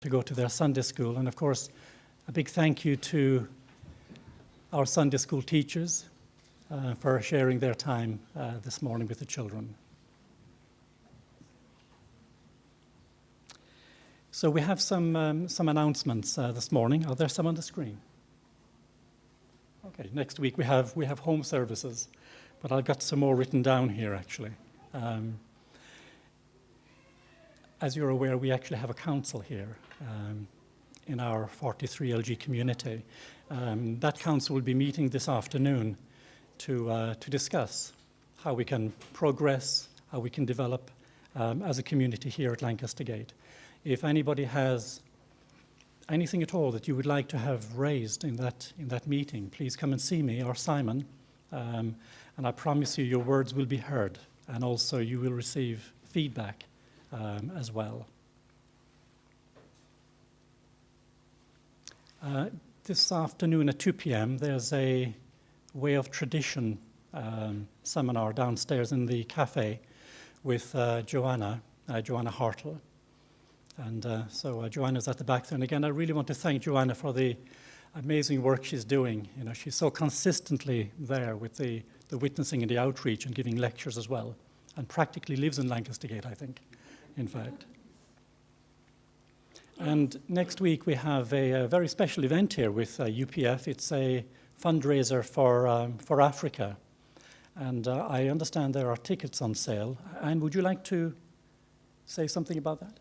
to go to their Sunday school. And of course, a big thank you to our Sunday school teachers for sharing their time this morning with the children. So we have some announcements this morning. Are there some on the screen? Okay, next week we have home services, but I've got some more written down here actually. As you're aware, we actually have a council here in our 43LG community. That council will be meeting this afternoon to discuss how we can progress, how we can develop as a community here at Lancaster Gate. If anybody has anything at all that you would like to have raised in that meeting, please come and see me or Simon, and I promise you your words will be heard, and also you will receive feedback as well. This afternoon at 2 p.m. there's a Way of Tradition seminar downstairs in the cafe with Joanna Hartle. And so Joanna's at the back there. And again, I really want to thank Joanna for the amazing work she's doing. You know, she's so consistently there with the witnessing and the outreach and giving lectures as well. And practically lives in Lancaster Gate, I think, in fact. And next week we have a very special event here with UPF. It's a fundraiser for Africa. And I understand there are tickets on sale. Anne, would you like to say something about that?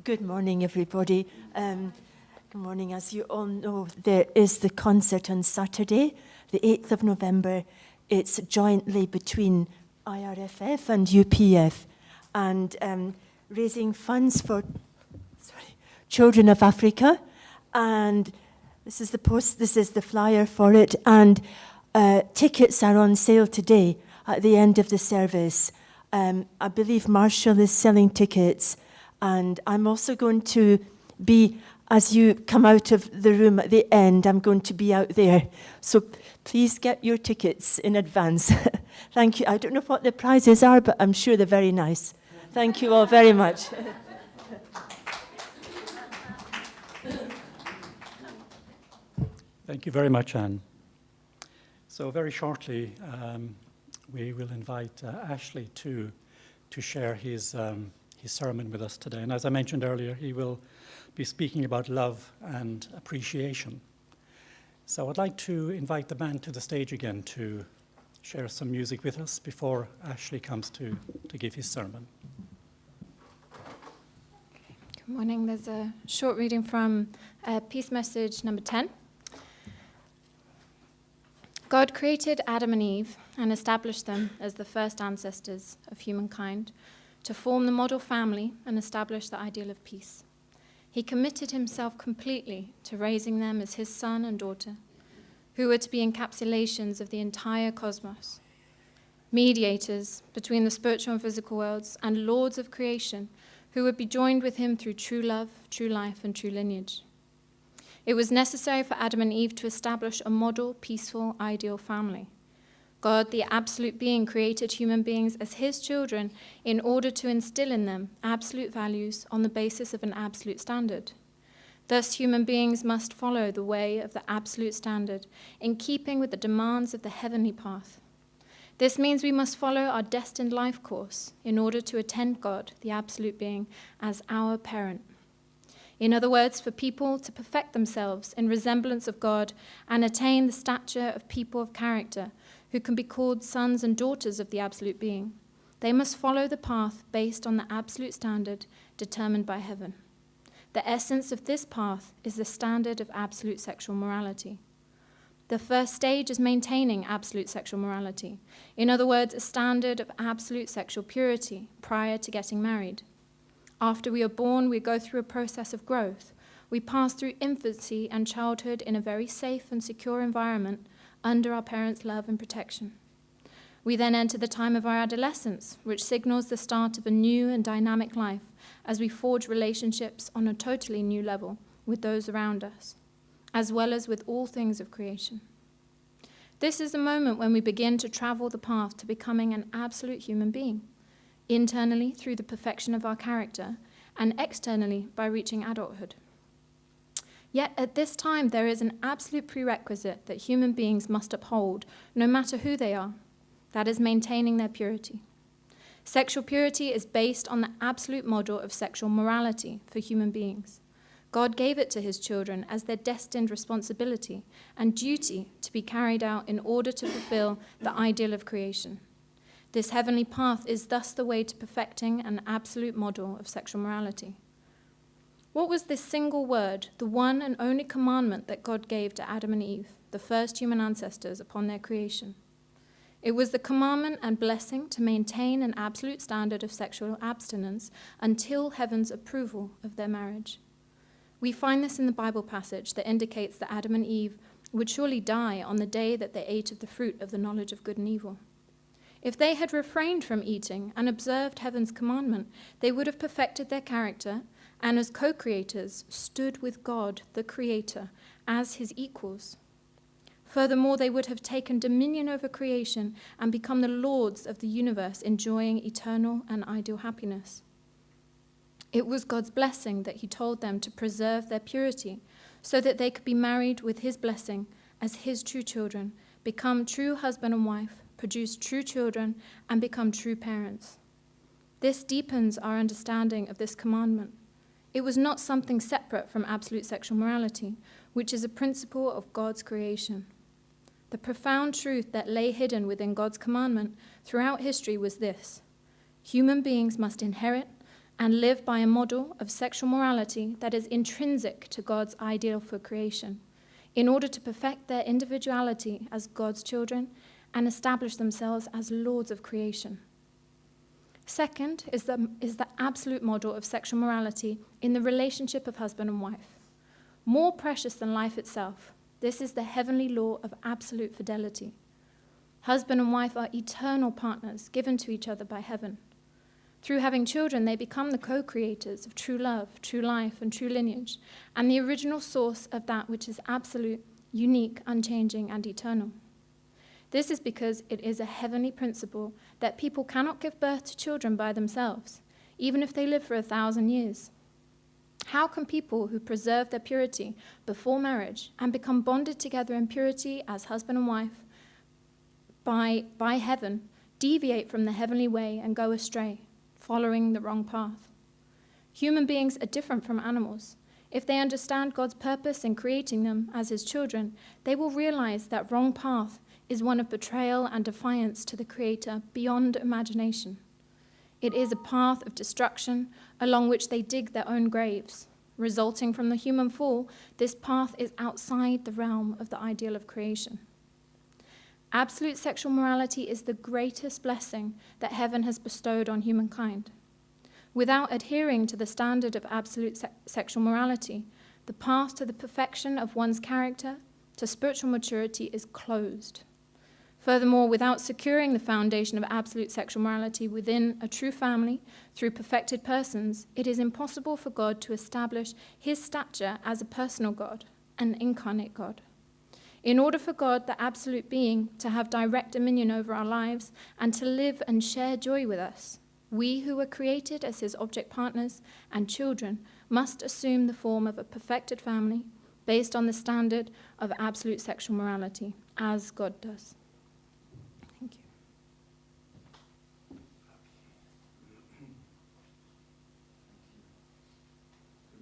Good morning, everybody. Good morning. As you all know, there is the concert on Saturday, the 8th of November. It's jointly between IRFF and UPF, and raising funds for children of Africa. And this is the flyer for it. And tickets are on sale today at the end of the service. I believe Marshall is selling tickets. And I'm also going to be, as you come out of the room at the end, I'm going to be out there. So please get your tickets in advance. Thank you. I don't know what the prizes are, but I'm sure they're very nice. Thank you all very much. Thank you very much, Anne. So very shortly, we will invite Ashley to share his sermon with us today. And as I mentioned earlier, he will be speaking about love and appreciation. So I'd like to invite the band to the stage again to share some music with us before Ashley comes to give his sermon. Good morning. There's a short reading from Peace Message number 10. God created Adam and Eve and established them as the first ancestors of humankind, to form the model family and establish the ideal of peace. He committed himself completely to raising them as his son and daughter, who were to be encapsulations of the entire cosmos, mediators between the spiritual and physical worlds, and lords of creation, who would be joined with him through true love, true life, and true lineage. It was necessary for Adam and Eve to establish a model, peaceful, ideal family. God, the absolute being, created human beings as his children in order to instill in them absolute values on the basis of an absolute standard. Thus, human beings must follow the way of the absolute standard in keeping with the demands of the heavenly path. This means we must follow our destined life course in order to attend God, the absolute being, as our parent. In other words, for people to perfect themselves in resemblance of God and attain the stature of people of character, who can be called sons and daughters of the absolute being, they must follow the path based on the absolute standard determined by heaven. The essence of this path is the standard of absolute sexual morality. The first stage is maintaining absolute sexual morality. In other words, a standard of absolute sexual purity prior to getting married. After we are born, we go through a process of growth. We pass through infancy and childhood in a very safe and secure environment under our parents' love and protection. We then enter the time of our adolescence, which signals the start of a new and dynamic life as we forge relationships on a totally new level with those around us, as well as with all things of creation. This is the moment when we begin to travel the path to becoming an absolute human being, internally through the perfection of our character, and externally by reaching adulthood. Yet at this time, there is an absolute prerequisite that human beings must uphold, no matter who they are. That is maintaining their purity. Sexual purity is based on the absolute model of sexual morality for human beings. God gave it to his children as their destined responsibility and duty to be carried out in order to fulfill the ideal of creation. This heavenly path is thus the way to perfecting an absolute model of sexual morality. What was this single word, the one and only commandment that God gave to Adam and Eve, the first human ancestors, upon their creation? It was the commandment and blessing to maintain an absolute standard of sexual abstinence until heaven's approval of their marriage. We find this in the Bible passage that indicates that Adam and Eve would surely die on the day that they ate of the fruit of the knowledge of good and evil. If they had refrained from eating and observed heaven's commandment, they would have perfected their character and as co-creators stood with God, the Creator, as his equals. Furthermore, they would have taken dominion over creation and become the lords of the universe, enjoying eternal and ideal happiness. It was God's blessing that he told them to preserve their purity so that they could be married with his blessing as his true children, become true husband and wife, produce true children, and become true parents. This deepens our understanding of this commandment. It was not something separate from absolute sexual morality, which is a principle of God's creation. The profound truth that lay hidden within God's commandment throughout history was this: human beings must inherit and live by a model of sexual morality that is intrinsic to God's ideal for creation, in order to perfect their individuality as God's children and establish themselves as lords of creation. Second is the absolute model of sexual morality in the relationship of husband and wife. More precious than life itself, this is the heavenly law of absolute fidelity. Husband and wife are eternal partners given to each other by heaven. Through having children, they become the co-creators of true love, true life, and true lineage, and the original source of that which is absolute, unique, unchanging, and eternal. This is because it is a heavenly principle that people cannot give birth to children by themselves, even if they live for 1,000 years. How can people who preserve their purity before marriage and become bonded together in purity as husband and wife by heaven deviate from the heavenly way and go astray, following the wrong path? Human beings are different from animals. If they understand God's purpose in creating them as his children, they will realize that wrong path is one of betrayal and defiance to the Creator beyond imagination. It is a path of destruction along which they dig their own graves. Resulting from the human fall, this path is outside the realm of the ideal of creation. Absolute sexual morality is the greatest blessing that heaven has bestowed on humankind. Without adhering to the standard of absolute sexual morality, the path to the perfection of one's character, to spiritual maturity, is closed. Furthermore, without securing the foundation of absolute sexual morality within a true family through perfected persons, it is impossible for God to establish his stature as a personal God, an incarnate God. In order for God, the absolute being, to have direct dominion over our lives and to live and share joy with us, we who were created as his object partners and children must assume the form of a perfected family based on the standard of absolute sexual morality, as God does. Thank you.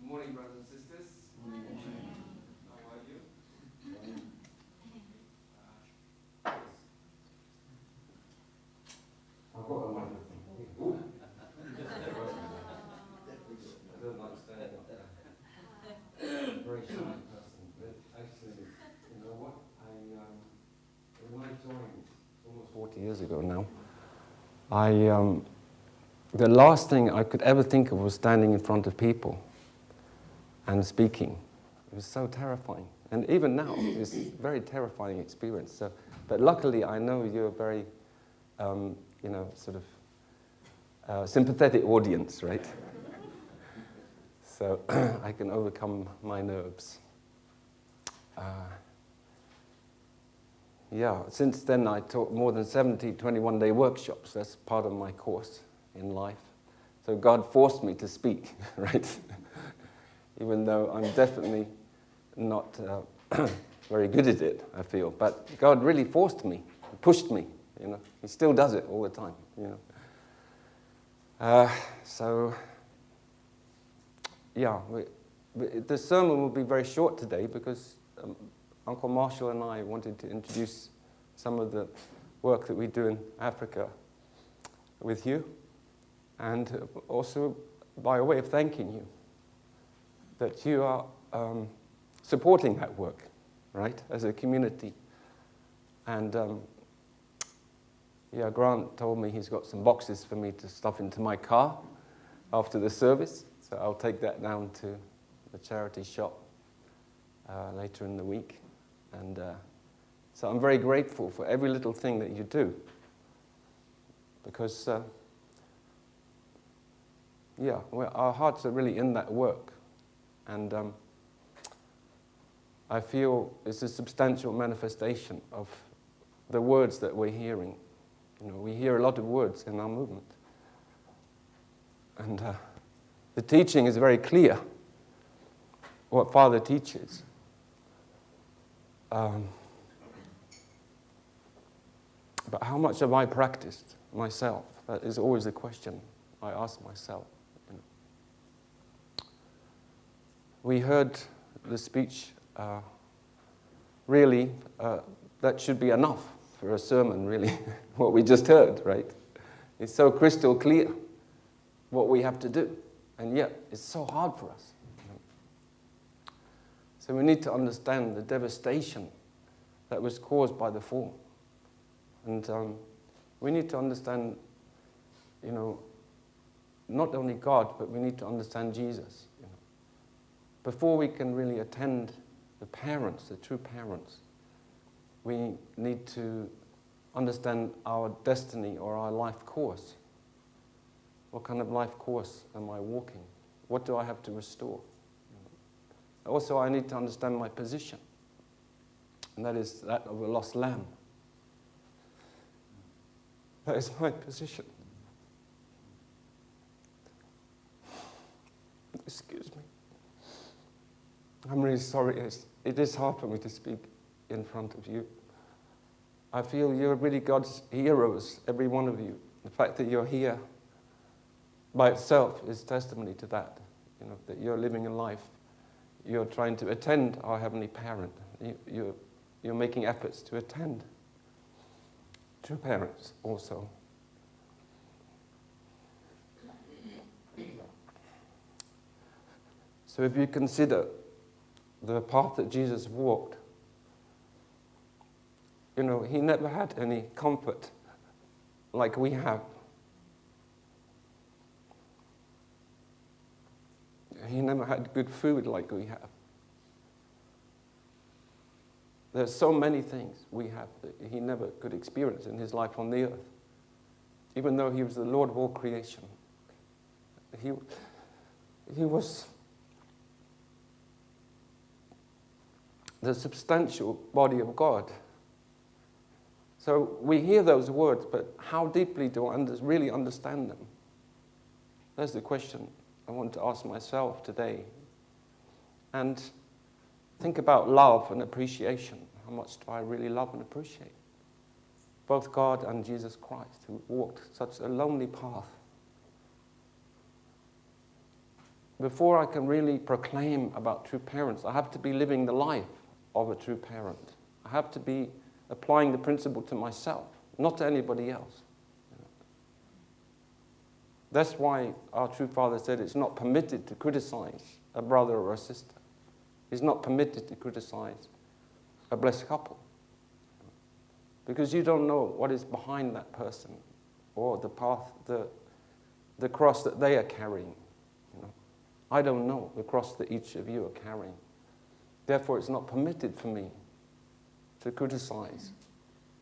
Good morning, brothers and sisters. Good morning. How are you? I've got a microphone. I don't like standing up there. I'm a very shy person, but actually, you know what? When I joined almost 40 years ago now, the last thing I could ever think of was standing in front of people and speaking. It was so terrifying. And even now, it's a very terrifying experience. So, but luckily, I know you're a very, sort of sympathetic audience, right? So I can overcome my nerves. since then I taught more than 70 21-day workshops. That's part of my course in life. So God forced me to speak, right? Even though I'm definitely not very good at it, I feel. But God really forced me, pushed me, you know. He still does it all the time, you know. The sermon will be very short today because Uncle Marshall and I wanted to introduce some of the work that we do in Africa with you, and also by way of thanking you that you are supporting that work, right, as a community. And Grant told me he's got some boxes for me to stuff into my car after the service, so I'll take that down to the charity shop later in the week. And so I'm very grateful for every little thing that you do, because our hearts are really in that work. And I feel it's a substantial manifestation of the words that we're hearing. You know, we hear a lot of words in our movement. And the teaching is very clear, what Father teaches. But how much have I practiced myself? That is always the question I ask myself. You know. We heard the speech, really, that should be enough for a sermon, really, what we just heard, right? It's so crystal clear what we have to do, and yet it's so hard for us. You know. So we need to understand the devastation that was caused by the fall. And we need to understand, you know, not only God, but we need to understand Jesus. You know. Before we can really attend the parents, the true parents, we need to understand our destiny or our life course. What kind of life course am I walking? What do I have to restore? You know. Also, I need to understand my position, and that is that of a lost lamb. That is my position. Excuse me. I'm really sorry. It is hard for me to speak in front of you. I feel you're really God's heroes, every one of you. The fact that you're here by itself is testimony to that. You know, that you're living a life. You're trying to attend our Heavenly Parent. You're making efforts to attend true parents also. So if you consider the path that Jesus walked, you know, he never had any comfort like we have. He never had good food like we have. There's so many things we have that he never could experience in his life on the earth. Even though he was the Lord of all creation. He was the substantial body of God. So we hear those words, but how deeply do I really understand them? That's the question I want to ask myself today. And think about love and appreciation. How much do I really love and appreciate? Both God and Jesus Christ, who walked such a lonely path. Before I can really proclaim about true parents, I have to be living the life of a true parent. I have to be applying the principle to myself, not to anybody else. That's why our true Father said it's not permitted to criticize a brother or a sister. It's not permitted to criticize a blessed couple. Because you don't know what is behind that person or the path, the cross that they are carrying. You know. I don't know the cross that each of you are carrying. Therefore, it's not permitted for me to criticize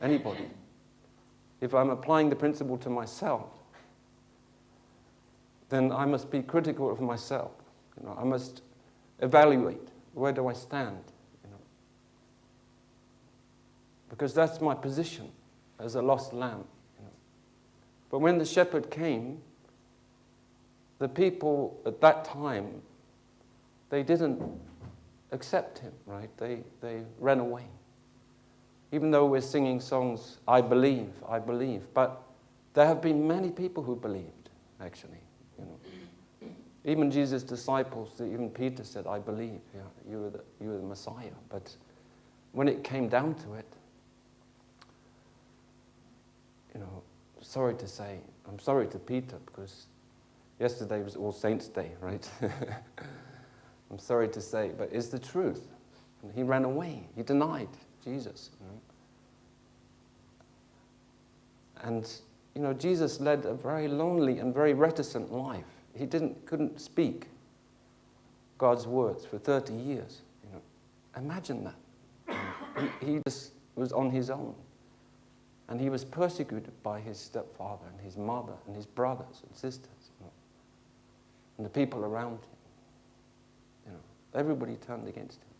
anybody. If I'm applying the principle to myself, then I must be critical of myself. You know, I must evaluate, where do I stand? You know. because that's my position as a lost lamb. But when the shepherd came, the people at that time, they didn't accept him, right? They ran away. Even though we're singing songs, I believe, but there have been many people who believed, actually. Even Jesus' disciples, even Peter said, I believe, you are the Messiah. But when it came down to it, sorry to say, I'm sorry to Peter, because yesterday was All Saints' Day, right? I'm sorry to say, but it's the truth. He ran away. He denied Jesus. And, Jesus led a very lonely and very reticent life. He couldn't speak God's words for 30 years. Imagine that. He just was on his own. And he was persecuted by his stepfather and his mother and his brothers and sisters. And the people around him. Everybody turned against him.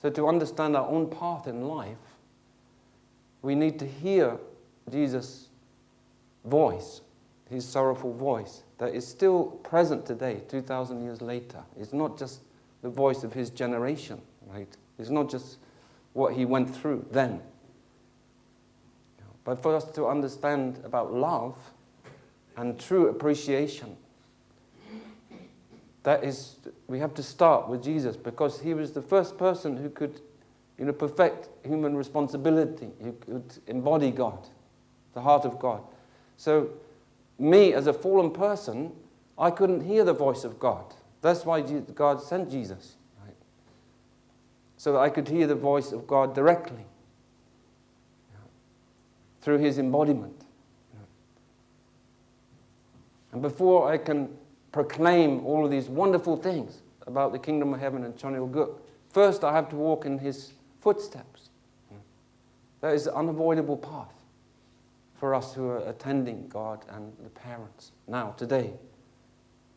So to understand our own path in life, we need to hear Jesus' voice, his sorrowful voice, that is still present today, 2,000 years later. It's not just the voice of his generation, right? It's not just what he went through then. But for us to understand about love and true appreciation, we have to start with Jesus, because he was the first person who could perfect human responsibility, who could embody God, the heart of God. So me, as a fallen person, I couldn't hear the voice of God. That's why God sent Jesus, right? So that I could hear the voice of God directly through his embodiment. And before I can proclaim all of these wonderful things about the kingdom of heaven and Chonil Guk, first I have to walk in his footsteps. That is the unavoidable path for us who are attending God and the parents now, today.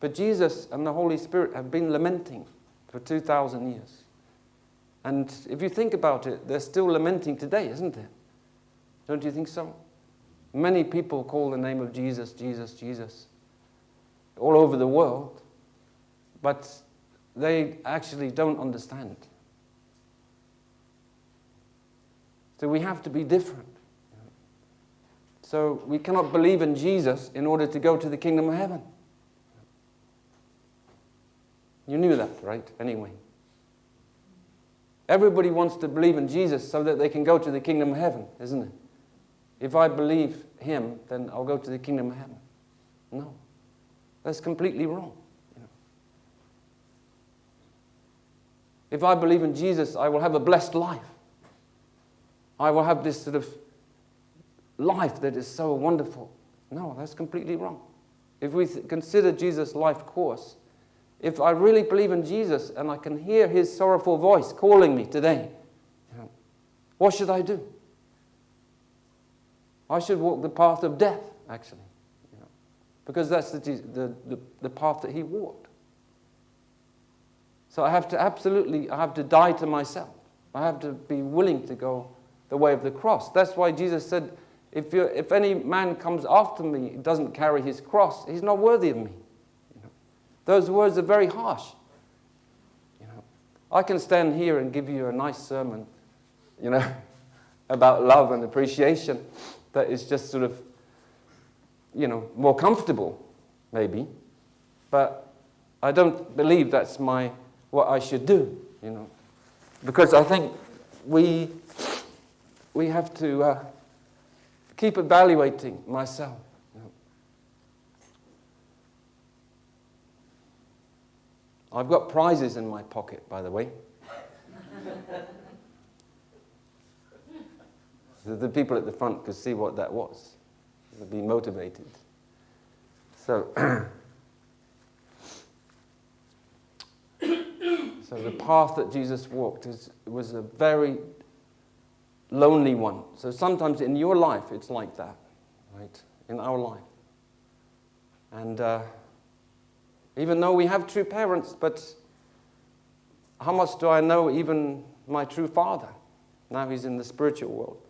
But Jesus and the Holy Spirit have been lamenting for 2,000 years. And if you think about it, they're still lamenting today, isn't it? Don't you think so? Many people call the name of Jesus, Jesus, Jesus, all over the world, but they actually don't understand. So we have to be different. So we cannot believe in Jesus in order to go to the kingdom of heaven. You knew that, right? Anyway. Everybody wants to believe in Jesus so that they can go to the kingdom of heaven, isn't it? If I believe him, then I'll go to the kingdom of heaven. No. That's completely wrong. If I believe in Jesus, I will have a blessed life. I will have this sort of life that is so wonderful. No, that's completely wrong. If we consider Jesus' life course, if I really believe in Jesus and I can hear his sorrowful voice calling me today, what should I do? I should walk the path of death, actually, because that's the path that he walked. So I have to die to myself. I have to be willing to go the way of the cross. That's why Jesus said, if any man comes after me, doesn't carry his cross, he's not worthy of me. Those words are very harsh. I can stand here and give you a nice sermon, about love and appreciation that is just sort of, more comfortable, maybe. But I don't believe that's what I should do, because I think we have to keep evaluating myself. I've got prizes in my pocket, by the way. So the people at the front could see what that was. They'd be motivated. So, so the path that Jesus walked was a very lonely one. So sometimes in your life it's like that, right? In our life. And even though we have true parents, but how much do I know even my true father? Now he's in the spiritual world.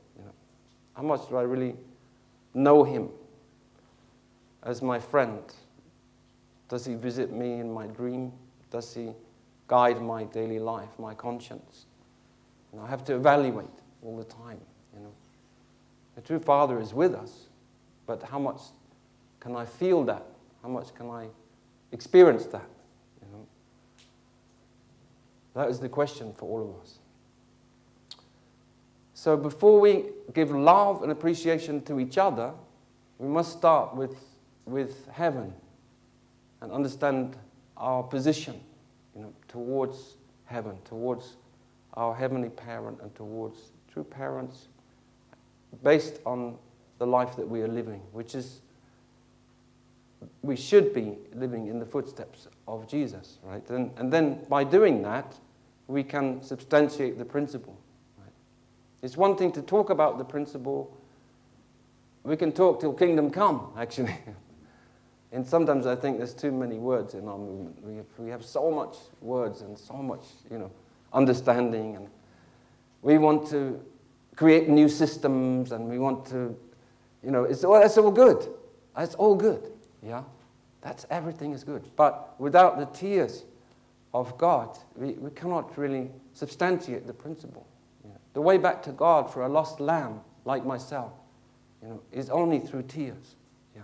How much do I really know him as my friend? Does he visit me in my dream? Does he guide my daily life, my conscience? I have to evaluate all the time. The true Father is with us, but how much can I feel that? How much can I experience that? That is the question for all of us. So before we give love and appreciation to each other, we must start with heaven and understand our position, towards heaven, towards our heavenly parent and towards true parents, based on the life that we are living, which is, we should be living in the footsteps of Jesus, right? And then by doing that, we can substantiate the principle. Right? It's one thing to talk about the principle. We can talk till kingdom come, actually. And sometimes I think there's too many words in our movement. We have so much words and so much, understanding, and we want to create new systems, and we want to, that's all good. That's all good, yeah? Everything is good. But without the tears of God, we cannot really substantiate the principle. The way back to God for a lost lamb like myself, is only through tears. Yeah.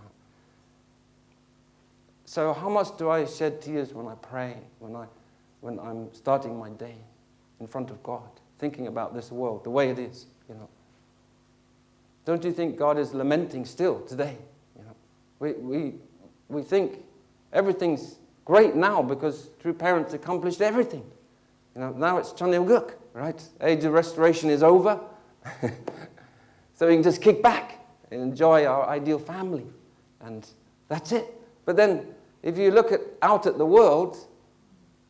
So how much do I shed tears when I pray, when I'm starting my day in front of God, thinking about this world, the way it is, Don't you think God is lamenting still today? We think everything's great now because true parents accomplished everything. Now it's Chanilguk, right? Age of restoration is over. So we can just kick back and enjoy our ideal family. And that's it. But then, if you look out at the world,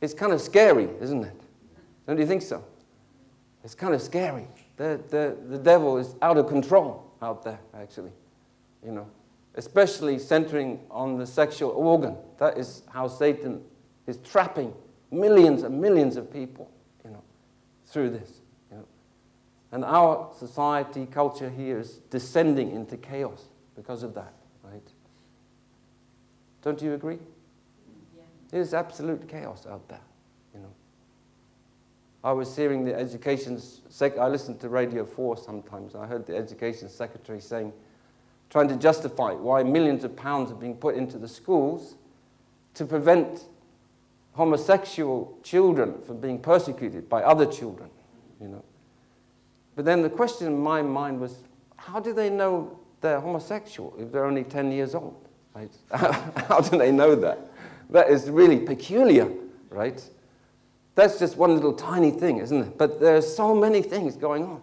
it's kind of scary, isn't it? Don't you think so? It's kind of scary. The devil is out of control out there, actually. Especially centering on the sexual organ. That is how Satan is trapping millions and millions of people, through this. And our society, culture here is descending into chaos because of that, right? Don't you agree? Yeah. It is absolute chaos out there, I was hearing the I listen to Radio 4 sometimes. I heard the education secretary trying to justify why millions of pounds are being put into the schools to prevent homosexual children from being persecuted by other children, But then the question in my mind was, how do they know they're homosexual if they're only 10 years old, right? How do they know that? That is really peculiar, right? That's just one little tiny thing, isn't it? But there are so many things going on,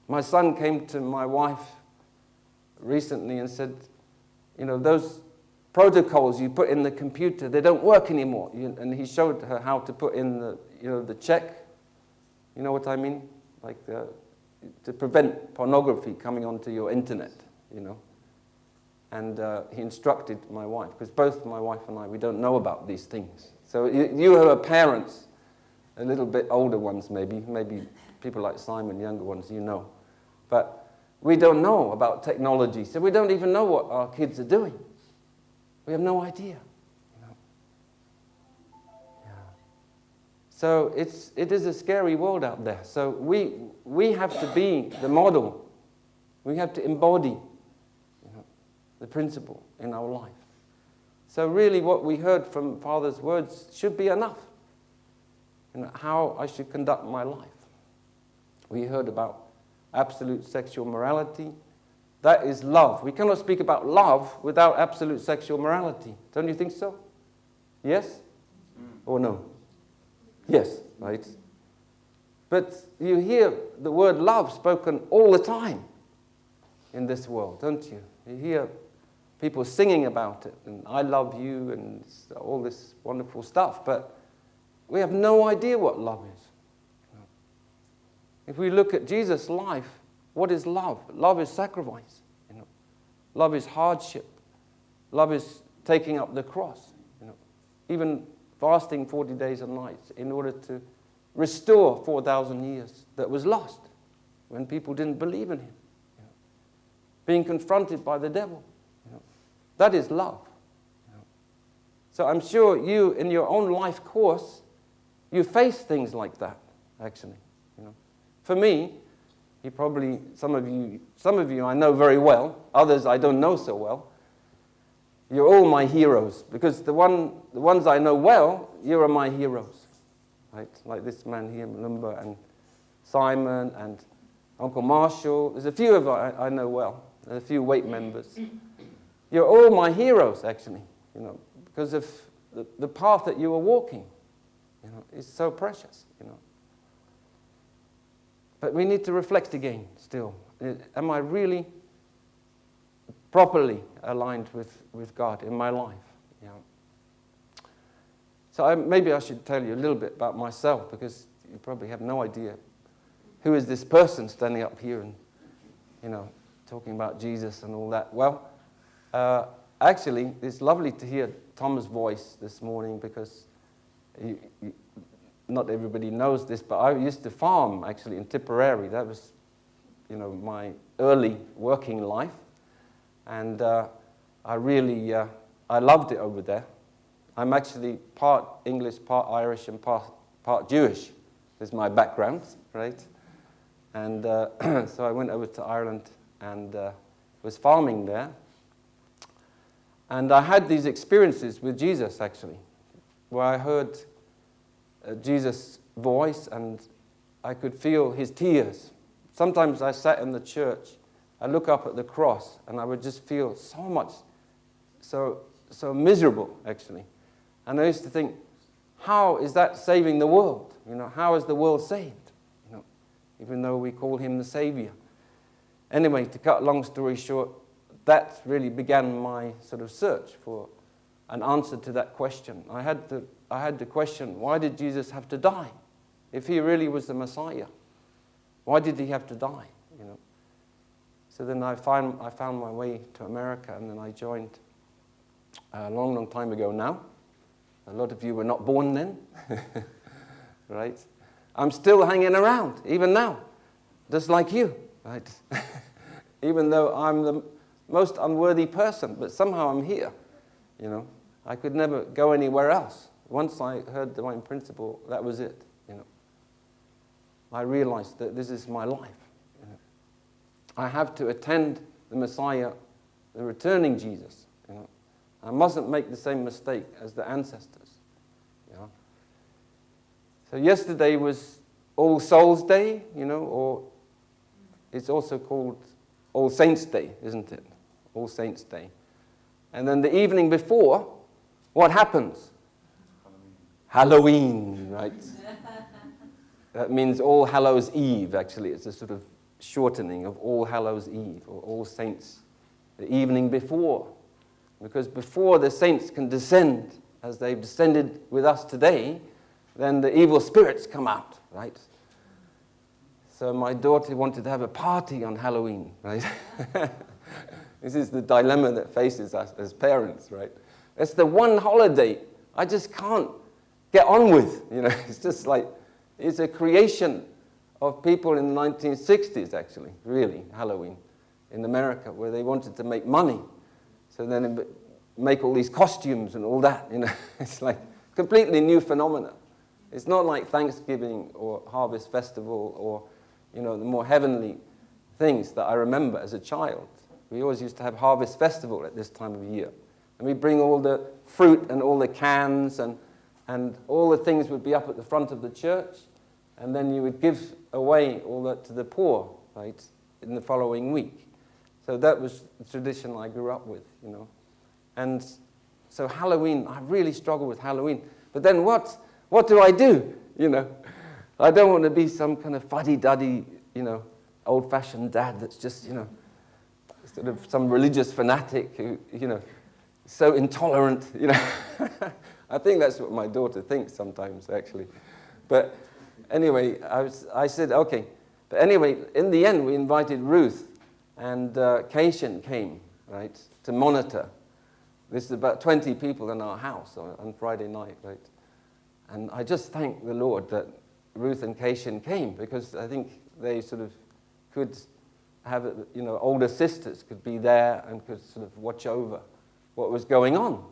My son came to my wife recently and said, those protocols you put in the computer, they don't work anymore. And he showed her how to put in the check. You know what I mean? Like to prevent pornography coming onto your internet, And he instructed my wife, because both my wife and I, we don't know about these things. So you who are parents, a little bit older ones maybe people like Simon, younger ones, But we don't know about technology, so we don't even know what our kids are doing. We have no idea. Yeah. So it is a scary world out there. So we have to be the model. We have to embody the principle in our life. So really what we heard from Father's words should be enough. How I should conduct my life. We heard about absolute sexual morality. That is love. We cannot speak about love without absolute sexual morality. Don't you think so? Yes? Or no? Yes, right? But you hear the word love spoken all the time in this world, don't you? You hear people singing about it, and I love you, and all this wonderful stuff, but we have no idea what love is. If we look at Jesus' life, what is love? Love is sacrifice. Love is hardship. Love is taking up the cross. Even fasting 40 days and nights in order to restore 4,000 years that was lost when people didn't believe in him. You know, being confronted by the devil. You know, that is love. You know. So I'm sure you, in your own life course, you face things like that, actually. You know. For me, some of you I know very well, others I don't know so well. You're all my heroes, because the ones I know well, you are my heroes. Right? Like this man here, Malumba, and Simon, and Uncle Marshall. There's a few of I know well. There's a few Wait members. You're all my heroes, actually, you know, because of the path that you are walking. You know, is so precious, you know. But we need to reflect again, still. Am I really properly aligned with God in my life? You know? So maybe I should tell you a little bit about myself, because you probably have no idea who is this person standing up here and, you know, talking about Jesus and all that. Well, actually, it's lovely to hear Tom's voice this morning, because not everybody knows this, but I used to farm, actually, in Tipperary. That was, you know, my early working life. And I really, I loved it over there. I'm actually part English, part Irish, and part Jewish is my background, right? And so I went over to Ireland and was farming there. And I had these experiences with Jesus, actually, where I heard Jesus' voice and I could feel his tears. Sometimes I sat in the church, I look up at the cross, and I would just feel so miserable, actually. And I used to think, how is that saving the world? You know, how is the world saved? You know, even though we call him the Savior. Anyway, to cut a long story short, that really began my sort of search for an answer to that question. I had the question, why did Jesus have to die? If he really was the Messiah, why did he have to die? You know. So then I found my way to America, and then I joined a long, long time ago now. A lot of you were not born then, right? I'm still hanging around, even now, just like you, right? Even though I'm the most unworthy person, but somehow I'm here, you know. I could never go anywhere else. Once I heard the Divine Principle, that was it, you know. I realized that this is my life. You know. I have to attend the Messiah, the returning Jesus, you know. I mustn't make the same mistake as the ancestors, you know. So yesterday was All Souls Day, you know, or it's also called All Saints Day, isn't it? All Saints Day. And then the evening before, what happens? Halloween, right? That means All Hallows Eve, actually. It's a sort of shortening of All Hallows Eve, or All Saints, the evening before. Because before the saints can descend, as they've descended with us today, then the evil spirits come out, right? So my daughter wanted to have a party on Halloween, right? This is the dilemma that faces us as parents, right? It's the one holiday I just can't get on with, you know. It's just like, it's a creation of people in the 1960s, actually, really, Halloween, in America, where they wanted to make money. So then make all these costumes and all that, you know. It's like completely new phenomena. It's not like Thanksgiving or Harvest Festival or, you know, the more heavenly things that I remember as a child. We always used to have Harvest Festival at this time of year. And we'd bring all the fruit and all the cans and all the things would be up at the front of the church. And then you would give away all that to the poor, right, in the following week. So that was the tradition I grew up with, you know. And so Halloween, I really struggle with Halloween. But then what do I do, you know? I don't want to be some kind of fuddy-duddy, you know, old-fashioned dad that's just, you know, sort of some religious fanatic who, you know, so intolerant, you know. I think that's what my daughter thinks sometimes, actually. But anyway, I said, okay. But anyway, in the end, we invited Ruth, and Cation came, right, to monitor. This is about 20 people in our house on Friday night, right? And I just thank the Lord that Ruth and Cation came, because I think they sort of could have, older sisters could be there and could sort of watch over what was going on,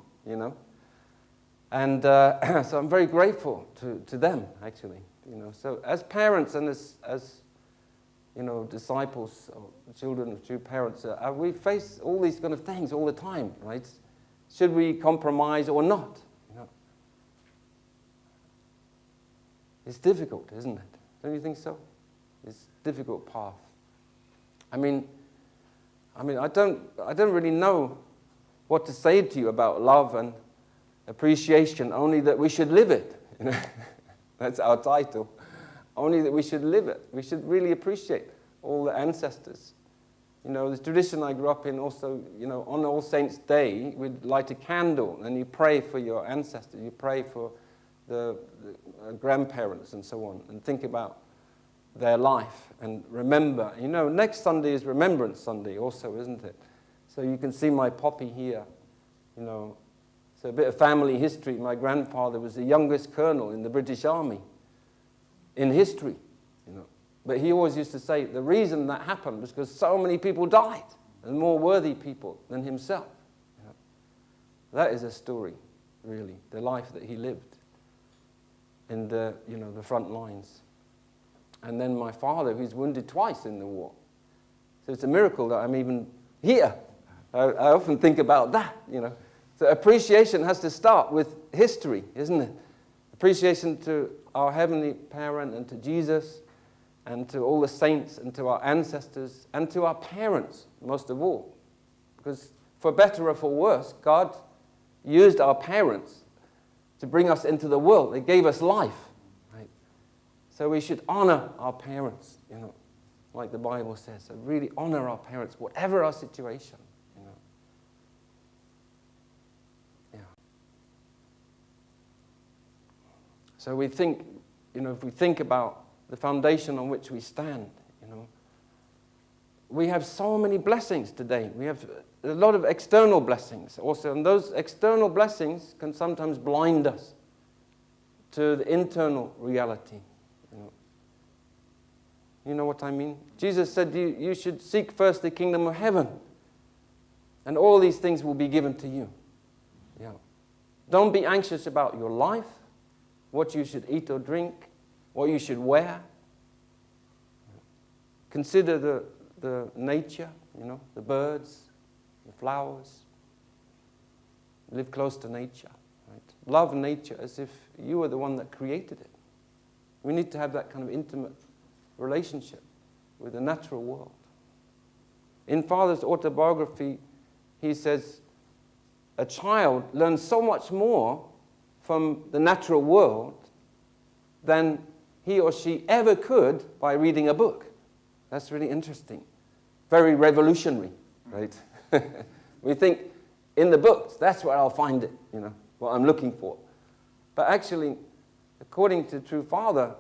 And so I'm very grateful to them, actually. So as parents and as disciples or children of true parents, we face all these kind of things all the time, right? Should we compromise or not? It's difficult, isn't it? Don't you think so? It's a difficult path. I mean, I don't really know what to say to you about love and appreciation, only that we should live it. That's our title. Only that we should live it. We should really appreciate all the ancestors. The tradition I grew up in also, on All Saints' Day, we'd light a candle and you pray for your ancestors. You pray for the grandparents and so on, and think about their life and remember. Next Sunday is Remembrance Sunday also, isn't it? So you can see my poppy here. So a bit of family history. My grandfather was the youngest colonel in the British Army in history. But he always used to say the reason that happened was because so many people died, and more worthy people than himself. That is a story, really, the life that he lived in the front lines. And then my father, who's wounded twice in the war. So it's a miracle that I'm even here. I often think about that, So appreciation has to start with history, isn't it? Appreciation to our heavenly parent and to Jesus and to all the saints and to our ancestors and to our parents, most of all. Because for better or for worse, God used our parents to bring us into the world. They gave us life. Right? So we should honor our parents, like the Bible says. So really honor our parents, whatever our situation. Yeah. So we think, if we think about the foundation on which we stand, we have so many blessings today. We have a lot of external blessings also, and those external blessings can sometimes blind us to the internal reality. You know what I mean? Jesus said you should seek first the kingdom of heaven, and all these things will be given to you. Yeah. Don't be anxious about your life, what you should eat or drink, what you should wear. Consider the nature, the birds, the flowers. Live close to nature. Right? Love nature as if you were the one that created it. We need to have that kind of intimate relationship with the natural world. In Father's autobiography, he says, a child learns so much more from the natural world than he or she ever could by reading a book. That's really interesting. Very revolutionary, right? We think in the books, that's where I'll find it, what I'm looking for. But actually, according to True Father,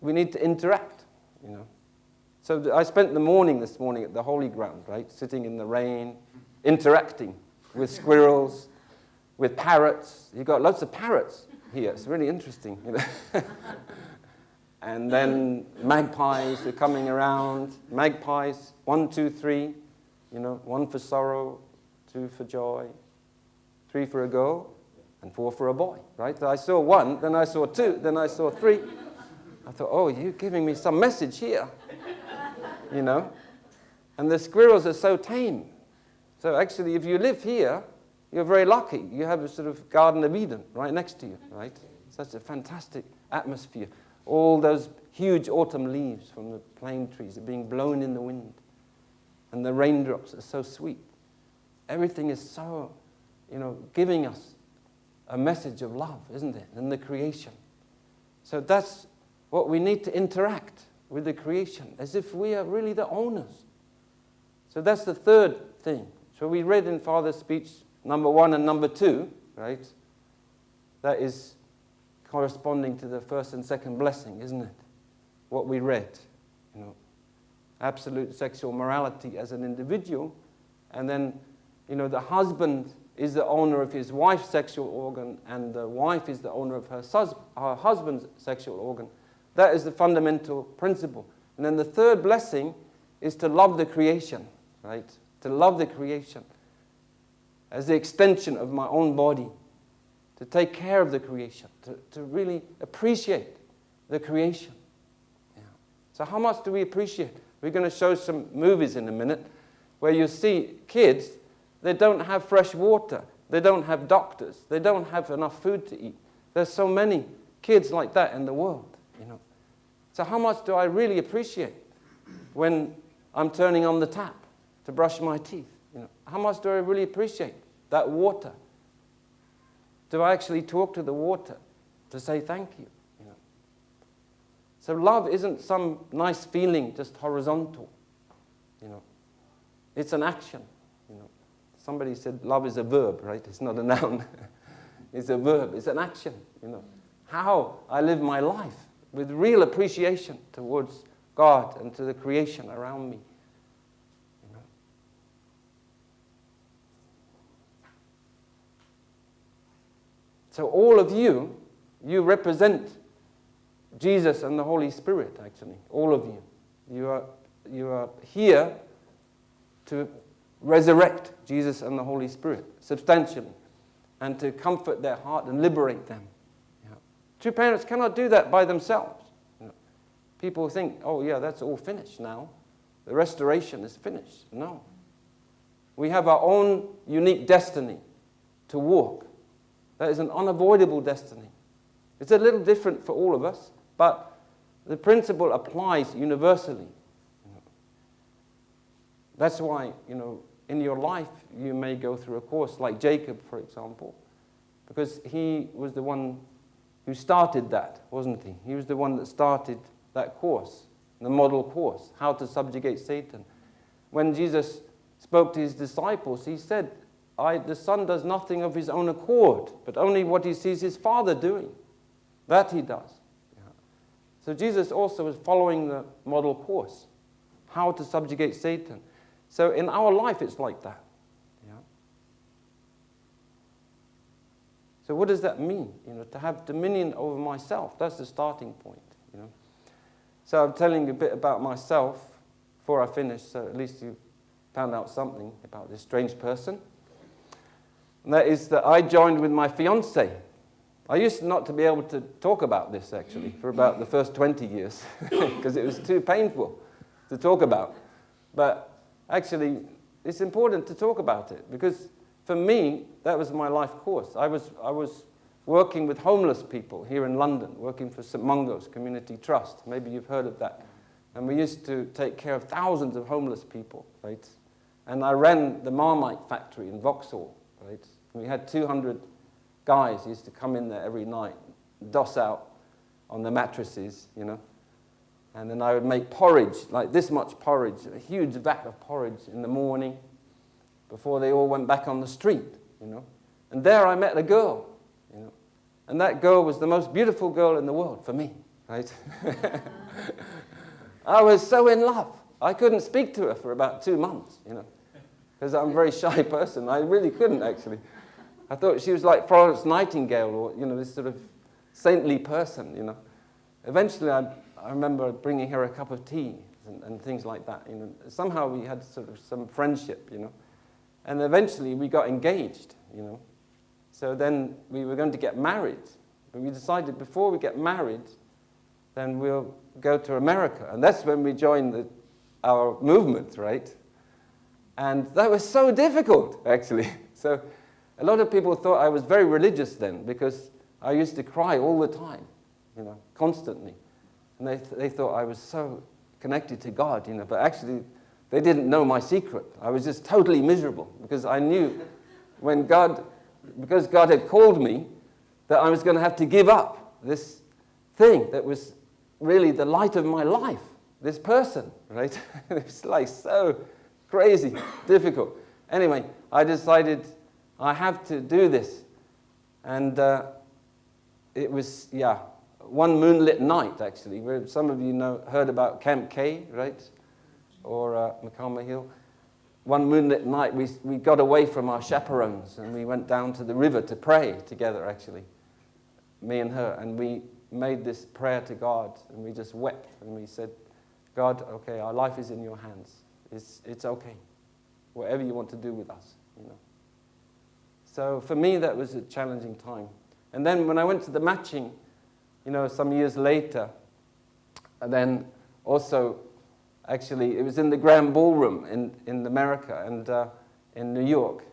we need to interact, So I spent the morning this morning at the Holy Ground, right? Sitting in the rain, interacting with squirrels, with parrots. You've got lots of parrots here. It's really interesting, And then magpies are coming around. Magpies, 1, 2, 3. 1 for sorrow, 2 for joy, 3 for a girl, and 4 for a boy, right? So I saw 1, then I saw 2, then I saw 3. I thought, oh, you're giving me some message here, And the squirrels are so tame. So actually, if you live here, you're very lucky. You have a sort of Garden of Eden right next to you, right? Such a fantastic atmosphere. All those huge autumn leaves from the plane trees are being blown in the wind. And the raindrops are so sweet. Everything is so, giving us a message of love, isn't it? And the creation. So that's what we need to interact with the creation, as if we are really the owners. So that's the third thing. So we read in Father's speech number 1 and number 2, right? That is corresponding to the first and second blessing, isn't it? What we read, absolute sexual morality as an individual, and then, the husband is the owner of his wife's sexual organ, and the wife is the owner of her husband's sexual organ. That is the fundamental principle. And then the third blessing is to love the creation, right? To love the creation as the extension of my own body, to take care of the creation, to really appreciate the creation. Yeah. So how much do we appreciate? We're going to show some movies in a minute where you see kids, they don't have fresh water, they don't have doctors, they don't have enough food to eat. There's so many kids like that in the world, you know. So how much do I really appreciate when I'm turning on the tap to brush my teeth? You know, how much do I really appreciate that water? Do I actually talk to the water to say thank you? You know? So love isn't some nice feeling, just horizontal. You know, it's an action. You know, somebody said love is a verb, right? It's not a noun. It's a verb. It's an action. You know, how I live my life with real appreciation towards God and to the creation around me. You know. So all of you represent Jesus and the Holy Spirit, actually. All of you. You are here to resurrect Jesus and the Holy Spirit substantially and to comfort their heart and liberate them. Yeah. True parents cannot do that by themselves. You know. People think, oh yeah, that's all finished now. The restoration is finished. No. We have our own unique destiny to walk. That is an unavoidable destiny. It's a little different for all of us, but the principle applies universally. That's why, you know, in your life you may go through a course like Jacob, for example, because he was the one who started that, wasn't he? He was the one that started that course, the model course, how to subjugate Satan. When Jesus spoke to his disciples, he said, the Son does nothing of his own accord, but only what he sees his Father doing. That he does. Yeah. So Jesus also was following the model course, how to subjugate Satan. So in our life, it's like that. Yeah. So what does that mean? You know, to have dominion over myself. That's the starting point. You know. So I'm telling you a bit about myself before I finish, so at least you found out something about this strange person. And that is that I joined with my fiancée. I used not to be able to talk about this, actually, for about the first 20 years, because it was too painful to talk about. But actually, it's important to talk about it, because for me, that was my life course. I was working with homeless people here in London, working for St Mungo's Community Trust. Maybe you've heard of that. And we used to take care of thousands of homeless people, right? And I ran the Marmite factory in Vauxhall, right? We had 200 guys who used to come in there every night, doss out on the mattresses, you know. And then I would make porridge, like this much porridge, a huge vat of porridge in the morning before they all went back on the street, you know. And there I met a girl, you know. And that girl was the most beautiful girl in the world for me, right? I was so in love. I couldn't speak to her for about 2 months, you know, because I'm a very shy person. I really couldn't, actually. I thought she was like Florence Nightingale, or, you know, this sort of saintly person, you know. Eventually, I remember bringing her a cup of tea and things like that, you know. Somehow we had sort of some friendship, you know. And eventually we got engaged, you know. So then we were going to get married. But we decided before we get married, then we'll go to America. And that's when we joined our movement, right? And that was so difficult, actually. So a lot of people thought I was very religious then, because I used to cry all the time, you know, constantly. And they thought I was so connected to God, you know, but actually they didn't know my secret. I was just totally miserable, because I knew because God had called me, that I was going to have to give up this thing that was really the light of my life, this person, right? It's like so crazy, difficult. Anyway, I decided I have to do this. And it was, one moonlit night, actually, where some of you heard about Camp K, right? Or Makama Hill. one moonlit night, we got away from our chaperones and we went down to the river to pray together, actually, me and her. And we made this prayer to God, and we just wept. And we said, God, okay, our life is in your hands. It's okay. Whatever you want to do with us, you know. So for me, that was a challenging time. And then when I went to the matching, you know, some years later, and then also, actually, it was in the Grand Ballroom in America and in New York.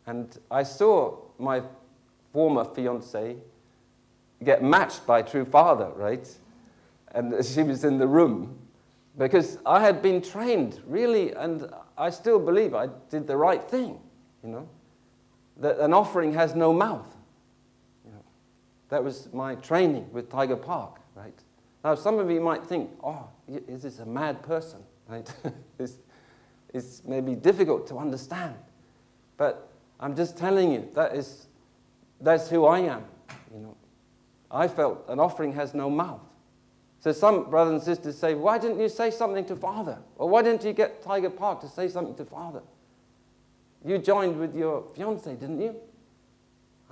And I saw my former fiancée get matched by True Father, right? And she was in the room. Because I had been trained, really, and I still believe I did the right thing, you know. That an offering has no mouth. You know. That was my training with Tiger Park, right? Now, some of you might think, oh, is this a mad person, right? It's maybe difficult to understand. But I'm just telling you, that's who I am, you know. I felt an offering has no mouth. So some brothers and sisters say, why didn't you say something to Father? Or why didn't you get Tiger Park to say something to Father? You joined with your fiancé, didn't you?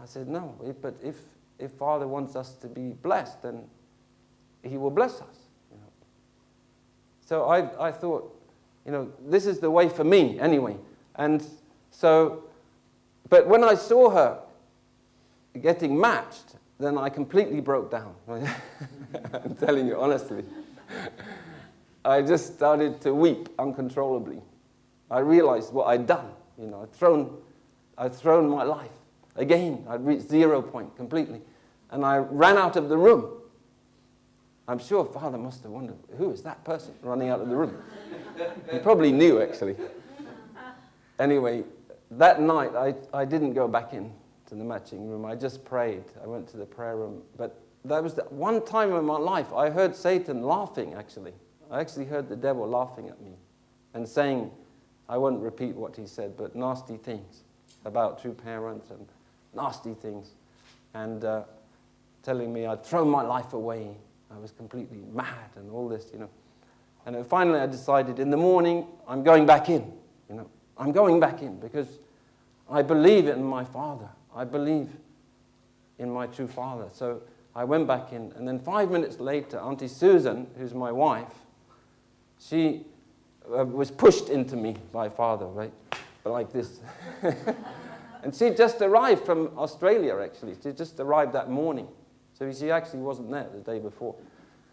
I said, no, but if Father wants us to be blessed, then he will bless us. You know. So I thought, you know, this is the way for me anyway. And so, but when I saw her getting matched, then I completely broke down. I'm telling you honestly. I just started to weep uncontrollably. I realized what I'd done. You know, I'd thrown my life. Again, I'd reached 0 point completely. And I ran out of the room. I'm sure Father must have wondered, who is that person running out of the room? He probably knew, actually. Anyway, that night, I didn't go back in to the matching room. I just prayed. I went to the prayer room. But that was the one time in my life I heard Satan laughing, actually. I actually heard the devil laughing at me and saying, I won't repeat what he said, but nasty things about true parents and nasty things. And telling me I'd thrown my life away. I was completely mad and all this, you know. And then finally I decided in the morning, I'm going back in, you know. I'm going back in because I believe in my Father. I believe in my true Father. So I went back in, and then 5 minutes later, Auntie Susan, who's my wife, she was pushed into me by Father, right? But like this. And she just arrived from Australia, actually. She just arrived that morning. So she actually wasn't there the day before.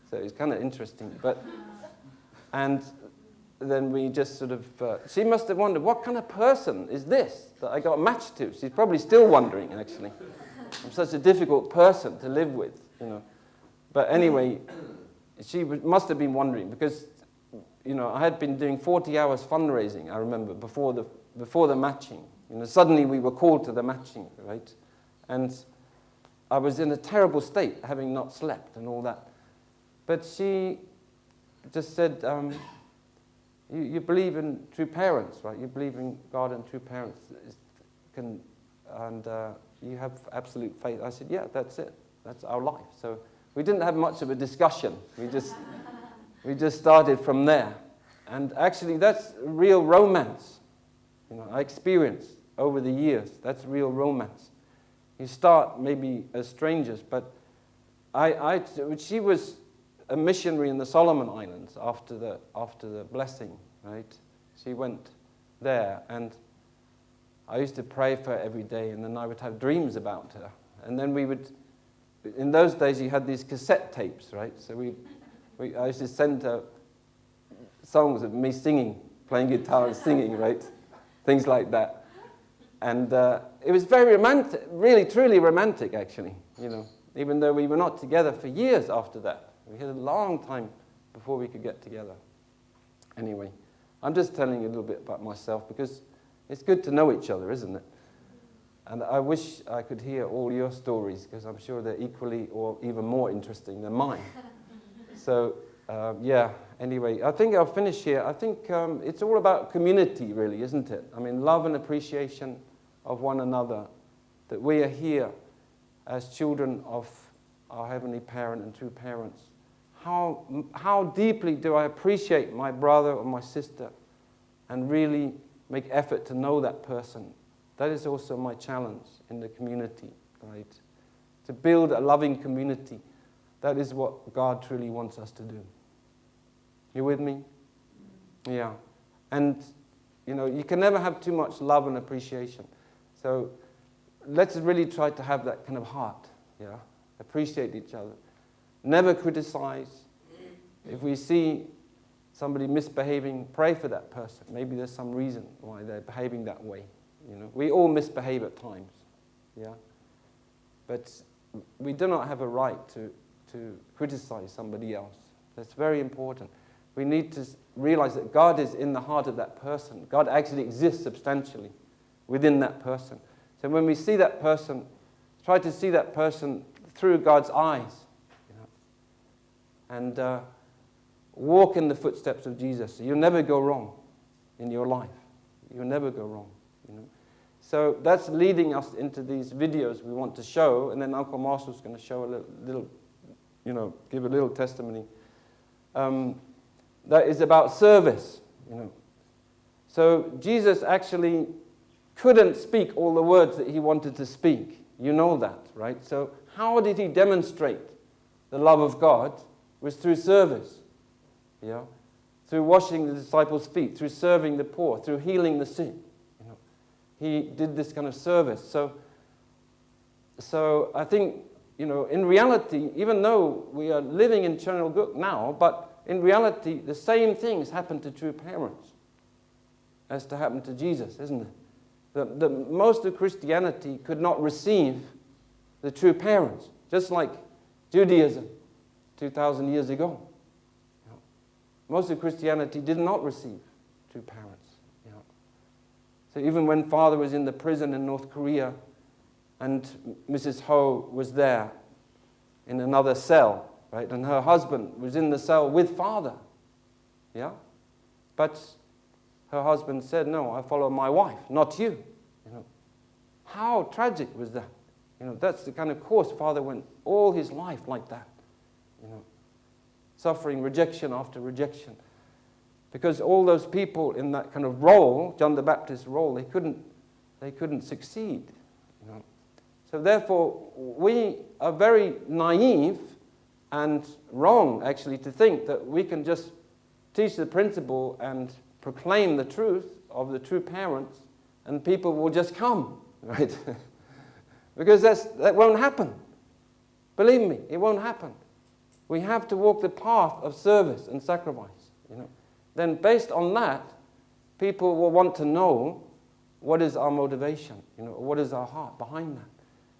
So it was kind of interesting. And then we just sort of, she must have wondered, what kind of person is this that I got matched to? She's probably still wondering, actually. I'm such a difficult person to live with, you know. But anyway, she must have been wondering because, you know, I had been doing 40 hours fundraising, I remember, before the matching. You know, suddenly we were called to the matching, right? And I was in a terrible state, having not slept and all that. But she just said, you believe in true parents, right? You believe in God and true parents, and you have absolute faith. I said, yeah, that's it. That's our life. So we didn't have much of a discussion. We just started from there. And actually, that's real romance. You know, I experienced over the years. That's real romance. You start maybe as strangers, but she was a missionary in the Solomon Islands after the blessing, right? She went there, and I used to pray for her every day, and then I would have dreams about her. And then we would, in those days you had these cassette tapes, right? So I used to send her songs of me singing, playing guitar and singing, right? Things like that. And it was very romantic, really, truly romantic, actually, you know, even though we were not together for years after that. We had a long time before we could get together. Anyway, I'm just telling you a little bit about myself because it's good to know each other, isn't it? And I wish I could hear all your stories because I'm sure they're equally or even more interesting than mine. So, yeah, anyway, I think I'll finish here. I think it's all about community, really, isn't it? I mean, love and appreciation of one another, that we are here as children of our Heavenly Parent and true parents. How deeply do I appreciate my brother or my sister and really make effort to know that person. That is also my challenge in the community, right? To build a loving community. That is what God truly wants us to do. You with me? Yeah. And, you know, you can never have too much love and appreciation. So let's really try to have that kind of heart, yeah? Appreciate each other. Never criticize. If we see somebody misbehaving, pray for that person. Maybe there's some reason why they're behaving that way. You know, we all misbehave at times, yeah? But we do not have a right to criticize somebody else. That's very important. We need to realize that God is in the heart of that person. God actually exists substantially within that person. So when we see that person, try to see that person through God's eyes, you know, and walk in the footsteps of Jesus. You'll never go wrong in your life. You'll never go wrong, you know. So that's leading us into these videos we want to show, and then Uncle Marshall's going to show a little, you know, give a little testimony. That is about service, you know. So Jesus actually couldn't speak all the words that he wanted to speak. You know that, right? So how did he demonstrate the love of God? It was through service, you know, through washing the disciples' feet, through serving the poor, through healing the sick. You know, he did this kind of service. So I think, you know, in reality, even though we are living in Chernobyl now, but in reality, the same things happen to true parents as to happen to Jesus, isn't it? The most of Christianity could not receive the true parents, just like Judaism 2,000 years ago. You know, most of Christianity did not receive true parents. You know. So even when Father was in the prison in North Korea and Mrs. Ho was there in another cell, right? And her husband was in the cell with Father. Yeah? But her husband said, no, I follow my wife, not you. You know, how tragic was that? You know, that's the kind of course Father went all his life like that. You know, suffering rejection after rejection. Because all those people in that kind of role, John the Baptist's role, they couldn't succeed. You know. So therefore, we are very naive and wrong, actually, to think that we can just teach the principle and proclaim the truth of the true parents and people will just come, right? Because that won't happen. Believe me, it won't happen. We have to walk the path of service and sacrifice, you know. Then based on that, people will want to know what is our motivation, you know, what is our heart behind that.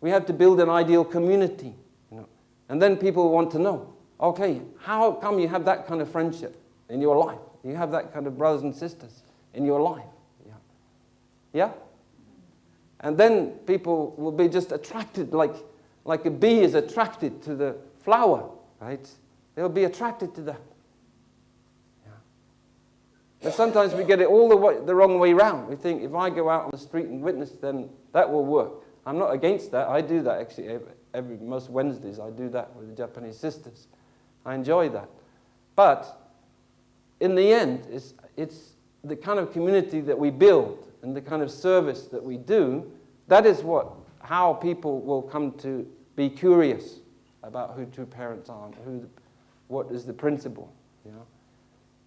We have to build an ideal community, you know. And then people want to know, okay, how come you have that kind of friendship in your life? You have that kind of brothers and sisters in your life. Yeah? Yeah? And then people will be just attracted, like a bee is attracted to the flower, right? They'll be attracted to that. Yeah. But sometimes we get it all the wrong way around. We think, if I go out on the street and witness, then that will work. I'm not against that. I do that actually most Wednesdays. I do that with the Japanese sisters. I enjoy that. But in the end, it's the kind of community that we build and the kind of service that we do. That is how people will come to be curious about who true parents are and what is the principle. You know?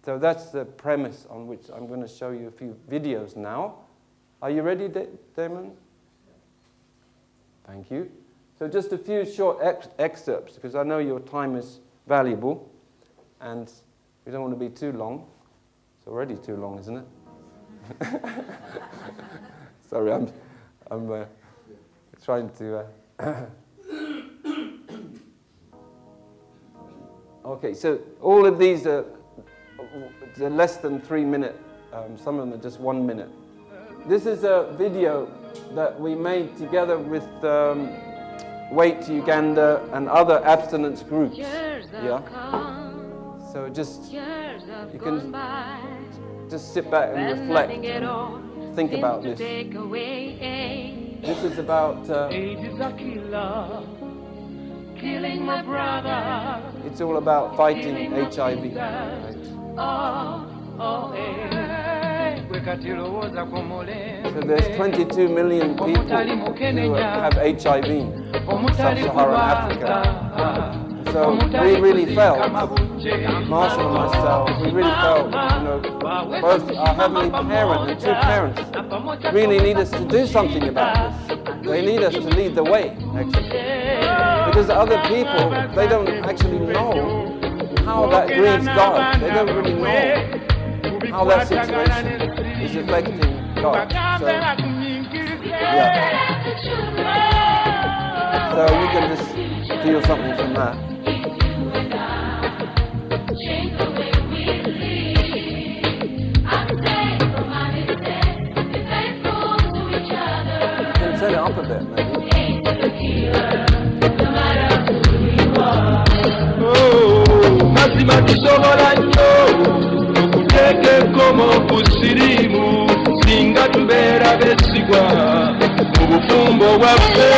So that's the premise on which I'm going to show you a few videos now. Are you ready, Damon? Thank you. So just a few short excerpts, because I know your time is valuable, and we don't want to be too long. It's already too long, isn't it? Sorry, I'm trying to... Okay, so all of these are less than 3 minutes. Some of them are just 1 minute. This is a video that we made together with Wait Uganda and other abstinence groups. Yeah. So just you can just sit back and reflect, and think about this. This is about killing my brother. It's all about fighting HIV. Right? So there's 22 million people who have HIV in sub-Saharan Africa. So we really felt, Marshall and myself, we really felt, both our Heavenly Parent and two parents really need us to do something about this. They need us to lead the way, actually. Because other people, they don't actually know how that grieves God. They don't really know how that situation is affecting God. So, yeah. So you can just feel something from that. You can turn it up a bit, maybe. Mazima tusobola nnyo okuteeka ekkomo ku siriimu singa tubeera beesigwa mu bufumbo bwaffe.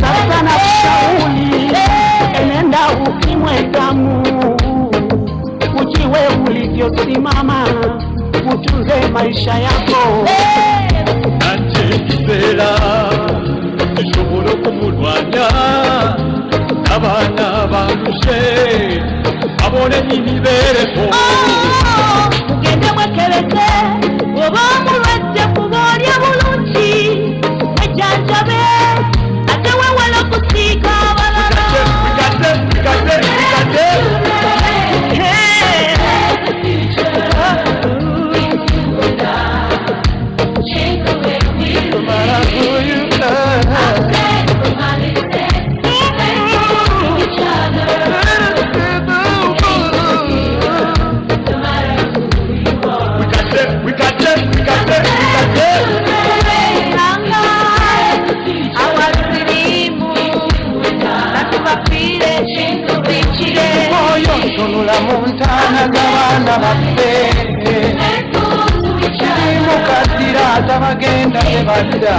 Satana Shauli enenda ukimwekamu ujiwe ulivyosimama utunze maisha yako. Nanje kibeera kisobola okumulwanya abaana baluse abone imibeereko. Mugende mwekereze oba mulwadde kuboolya bulungi ejjanjabe ate wewala okusiika abalala. Sonula montana gabana baffe mukadira tabagenda tebadda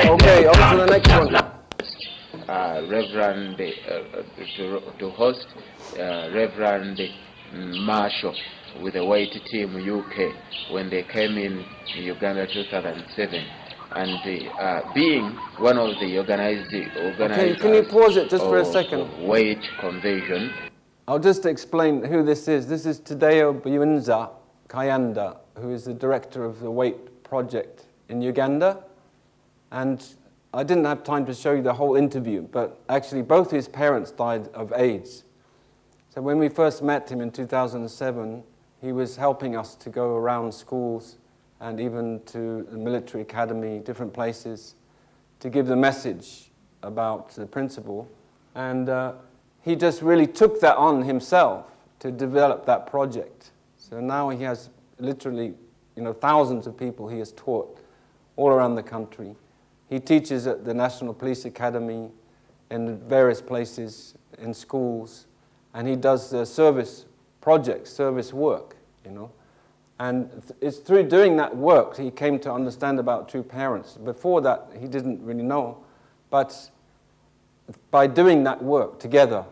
Okay, on to the next one. Reverend to host Reverend Marshall with the white team UK when they came in Uganda 2007. And being one of the organizers, Okay, can you pause it just for a second? Weight Convention. I'll just explain who this is. This is Tadeo Buyunza Kayanda, who is the director of the Weight Project in Uganda. And I didn't have time to show you the whole interview, but actually both his parents died of AIDS. So when we first met him in 2007, he was helping us to go around schools and even to the military academy, different places, to give the message about the principle. And he just really took that on himself to develop that project. So now he has literally, thousands of people he has taught all around the country. He teaches at the National Police Academy, in various places, in schools, and he does service projects, service work, And it's through doing that work he came to understand about true parents. Before that, he didn't really know. But by doing that work together,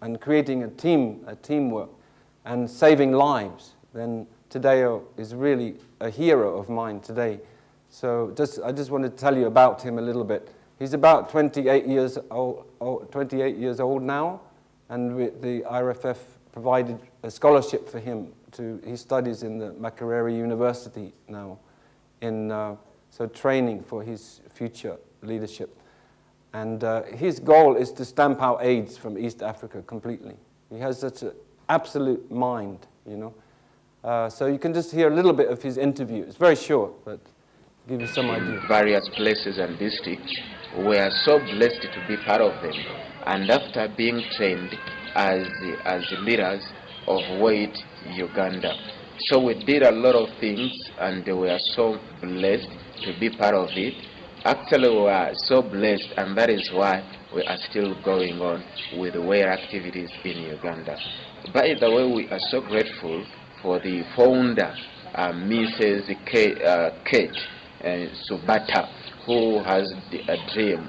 and creating a teamwork, and saving lives, then Tadeo is really a hero of mine today. So I just wanted to tell you about him a little bit. He's about 28 years old now, and the IRFF provided a scholarship for him. He studies in the Makerere University now, so training for his future leadership. And his goal is to stamp out AIDS from East Africa completely. He has such an absolute mind, So you can just hear a little bit of his interview. It's very short, but give you some idea. Various places and districts, we are so blessed to be part of them. And after being trained as the leaders of Weight Uganda. So we did a lot of things and we are so blessed to be part of it. Actually, we are so blessed, and that is why we are still going on with the weight activities in Uganda. By the way, we are so grateful for the founder, Mrs. Kate Subata, who has a dream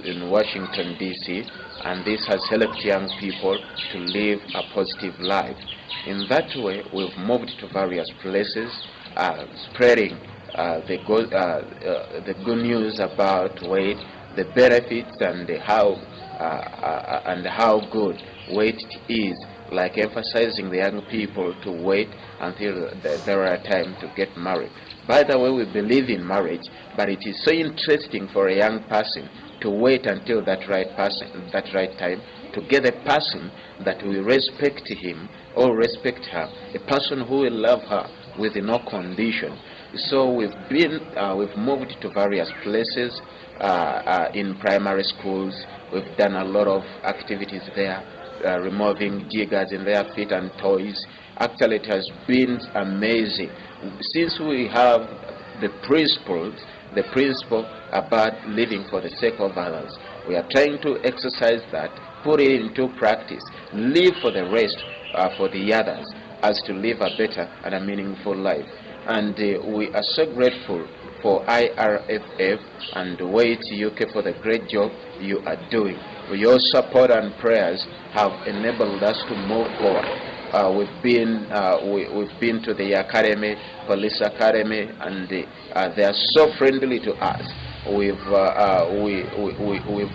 in Washington, D.C., and this has helped young people to live a positive life. In that way, we've moved to various places, spreading the good news about weight, the benefits, and how good weight is, like emphasizing the young people to wait until the right time to get married. By the way, we believe in marriage, but it is so interesting for a young person to wait until that right time, to get a person that will respect him or respect her, a person who will love her with no condition. So we've moved to various places in primary schools. We've done a lot of activities there, removing jiggers in their feet and toys. Actually, it has been amazing. Since we have the principle about living for the sake of others, we are trying to exercise that, put it into practice, live for the rest, for the others, as to live a better and a meaningful life. And we are so grateful for IRFF and Wait UK for the great job you are doing. Your support and prayers have enabled us to move forward. We've been to the academy, police academy, and they are so friendly to us. We've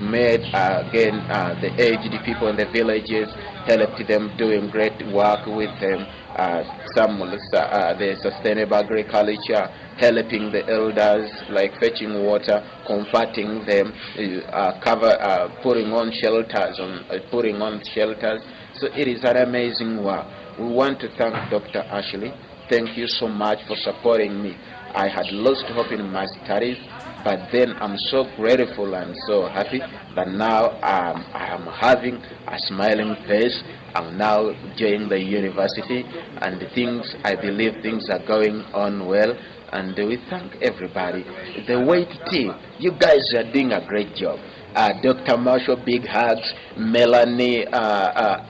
made again the aged people in the villages, helped them, doing great work with them. The sustainable agriculture, helping the elders, like fetching water, comforting them, putting on shelters. So it is an amazing work. We want to thank Dr. Ashley. Thank you so much for supporting me. I had lost hope in my studies, but then I'm so grateful and so happy that now I am having a smiling face. I'm now joining the university, and I believe things are going on well. And we thank everybody. The Wait team, you guys are doing a great job. Dr. Marshall, big hugs. Melanie,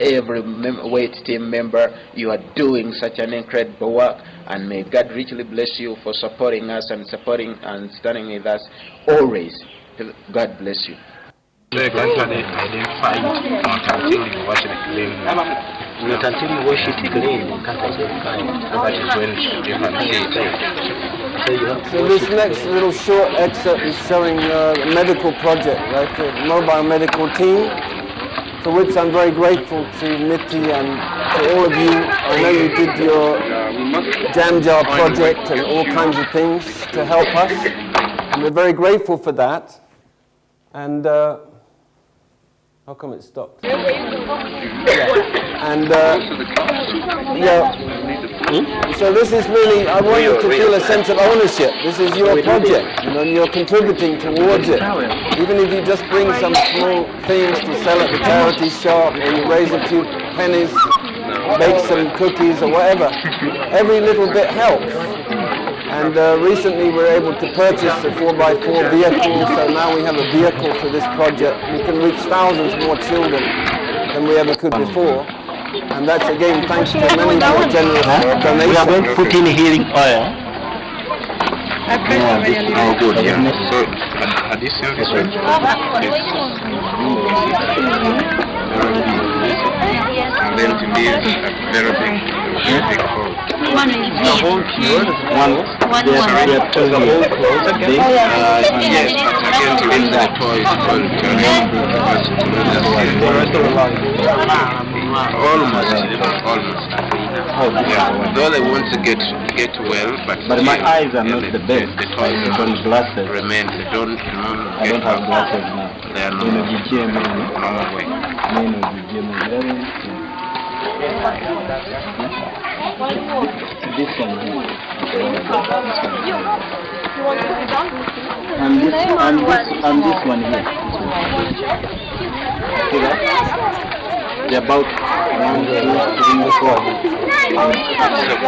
every Wait team member, you are doing such an incredible work. And may God richly bless you for supporting us and standing with us always. God bless you. Not until you wash it clean, you can't identify it. That is when you can see it. So this next little short excerpt is showing a medical project, right? A mobile medical team, for which I'm very grateful to Mitty and to all of you. I know you did your jam jar project and all kinds of things to help us, and we're very grateful for that. And how come it stopped? So this is really, I want you to feel a sense of ownership. This is your project, and you're contributing towards it. Even if you just bring some small things to sell at the charity shop, or you raise a few pennies, bake some cookies or whatever, every little bit helps. And recently we were able to purchase a 4x4 vehicle, so now we have a vehicle for this project. We can reach thousands more children than we ever could before. And that's again thanks to many more generous donations. We are going to put in healing oil. Yeah, this is all good, yeah. So, are these this one? And then to be a very big fold. The whole cure, the whole clothes again? Yes, but again to leave the toys almost. Yeah, though they want to get well, but my eyes are not the best. The toys glasses remain. They don't I don't have glasses now. They are normal way. This one here. And this one here. See that? They're about 1, 2, 3, 4.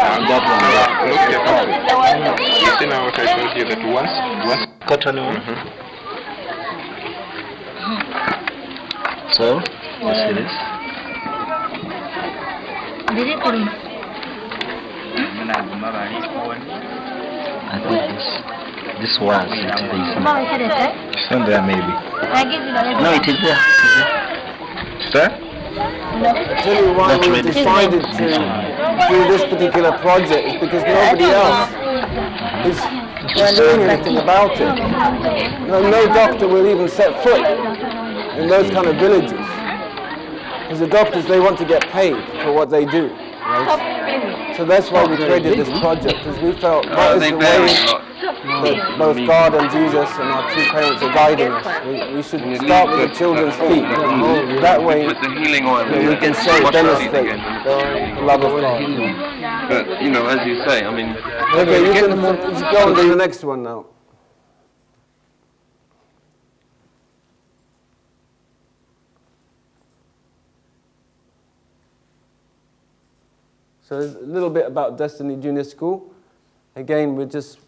And that one. You see now what I told you, that once Cotton one. So, you see this? I think this was it is. It's not there maybe. No, it is there. Sir? I tell you why we decided to do this particular project is because nobody else is doing anything about it. No doctor will even set foot in those kind of villages. Because the doctors, they want to get paid for what they do, right? So that's why we created this project, because we felt that is the way that both God and Jesus and our two parents are guiding us. We should start with the children's feet. That way we can demonstrate the love of God. But, as you say, I mean... Okay, you can go on to the next one now. So there's a little bit about Destiny Junior School. Again, we're just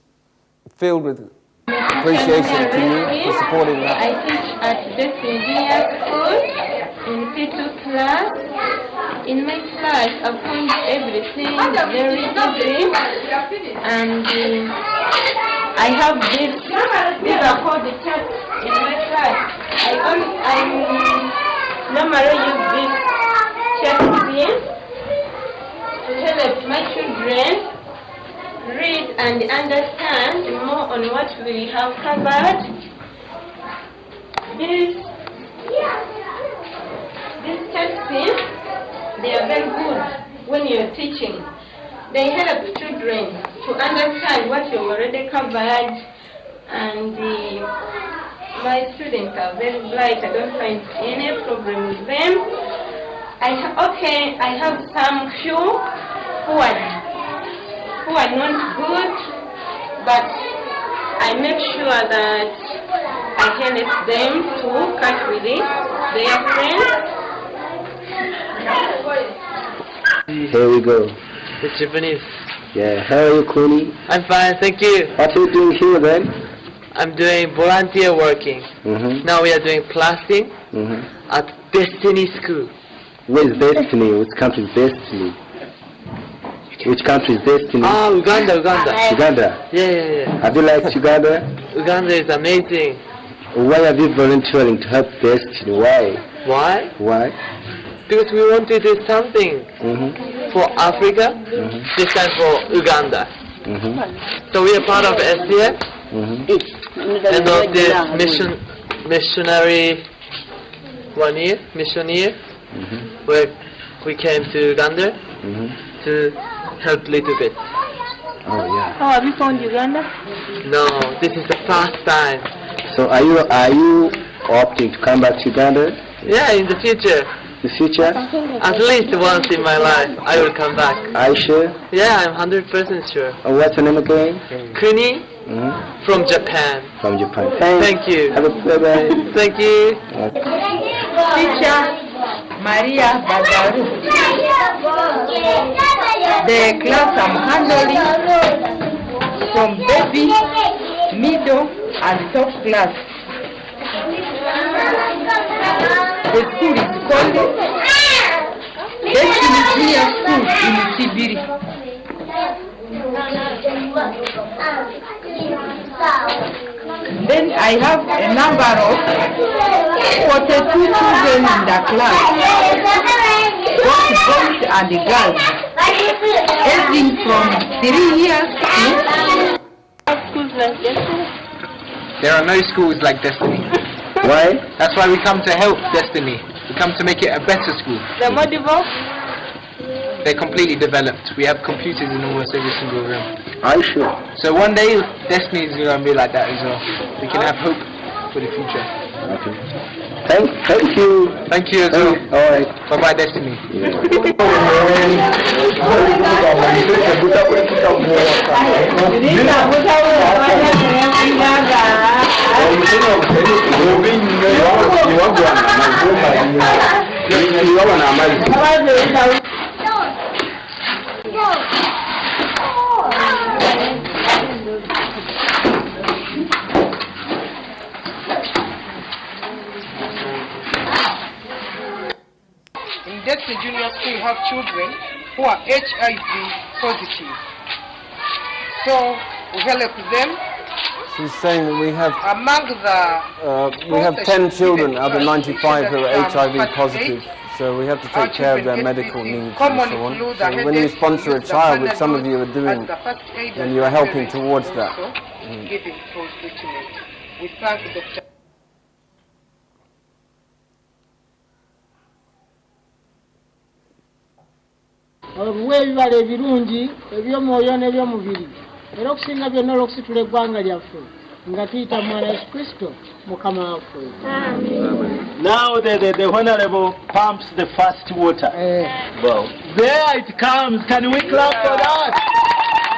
filled with appreciation to you for supporting that. I teach at Destiny Junior School in P2 class. In my class, I find everything very easy, and I have this. These are called the charts in my class. I normally use this chart here to help my children read and understand more on what we have covered. These texts, they are very good when you're teaching. They help children to understand what you've already covered, and my students are very bright. I don't find any problem with them. I have some few who are not good, but I make sure that I can help them to catch with it, their friends. Here we go. It's Japanese. Yeah, how are you, Kuni? I'm fine, thank you. What are you doing here then? I'm doing volunteer working. Now we are doing plastering at Destiny School. Where is Destiny? Which country is Destiny? Which country is Destiny? Ah, Uganda. Uganda? Yeah. Have you liked Uganda? Uganda is amazing. Why are you volunteering to help Destiny? Why? Why? Because we want to do something for Africa, this time for Uganda. So we are part of SDF, and of this missionary 1 year, where we came to Uganda to help a little bit. Oh yeah. Oh, have you found Uganda? No, this is the first time. So are you opting to come back to Uganda? Yeah, in the future. The future? At least once in my life, I will come back. Are you sure? Yeah, I'm 100% sure. What's your name again? Kuni, from Japan. From Japan. Thank you. Have a bye-bye. Thank you. Teacher Maria Badaru. The class I'm handling from baby, middle, and top class. The school is called Destiny Junior School in Sibiri. Then I have a number of 42 children in the class, both boys and girls, aging from 3 years to... Schools like Destiny? There are no schools like Destiny. Why? That's why we come to help Destiny. We come to make it a better school. The Modivo? They're completely developed. We have computers in almost every single room. Are you sure? So one day, Destiny is going to be like that as well. We can have hope for the future. Okay. Thank you. Thank you as well. All right. Bye-bye, Destiny. In Destiny Junior School, we have children who are HIV positive. So we help them. She's saying that we have Among the 10 children out of 95 who are HIV Part positive, so we have to our take care of their children get medical sick. needs and Common so on. flu, the So when you headache, sponsor a use the child, which some of Panadol you are doing, as the first aid then and you are helping also towards that. Giving full treatment. We thank Dr. oluwa ebibala ebirungi eby'omwoyo n'eby'omubiri era okusinga byonna olw'okusitula eggwanga lyaffe nga tuyita mwana yesu kristo mukama waffe. Now the honorable pumps the first water. Well, there it comes. Can we clap for that?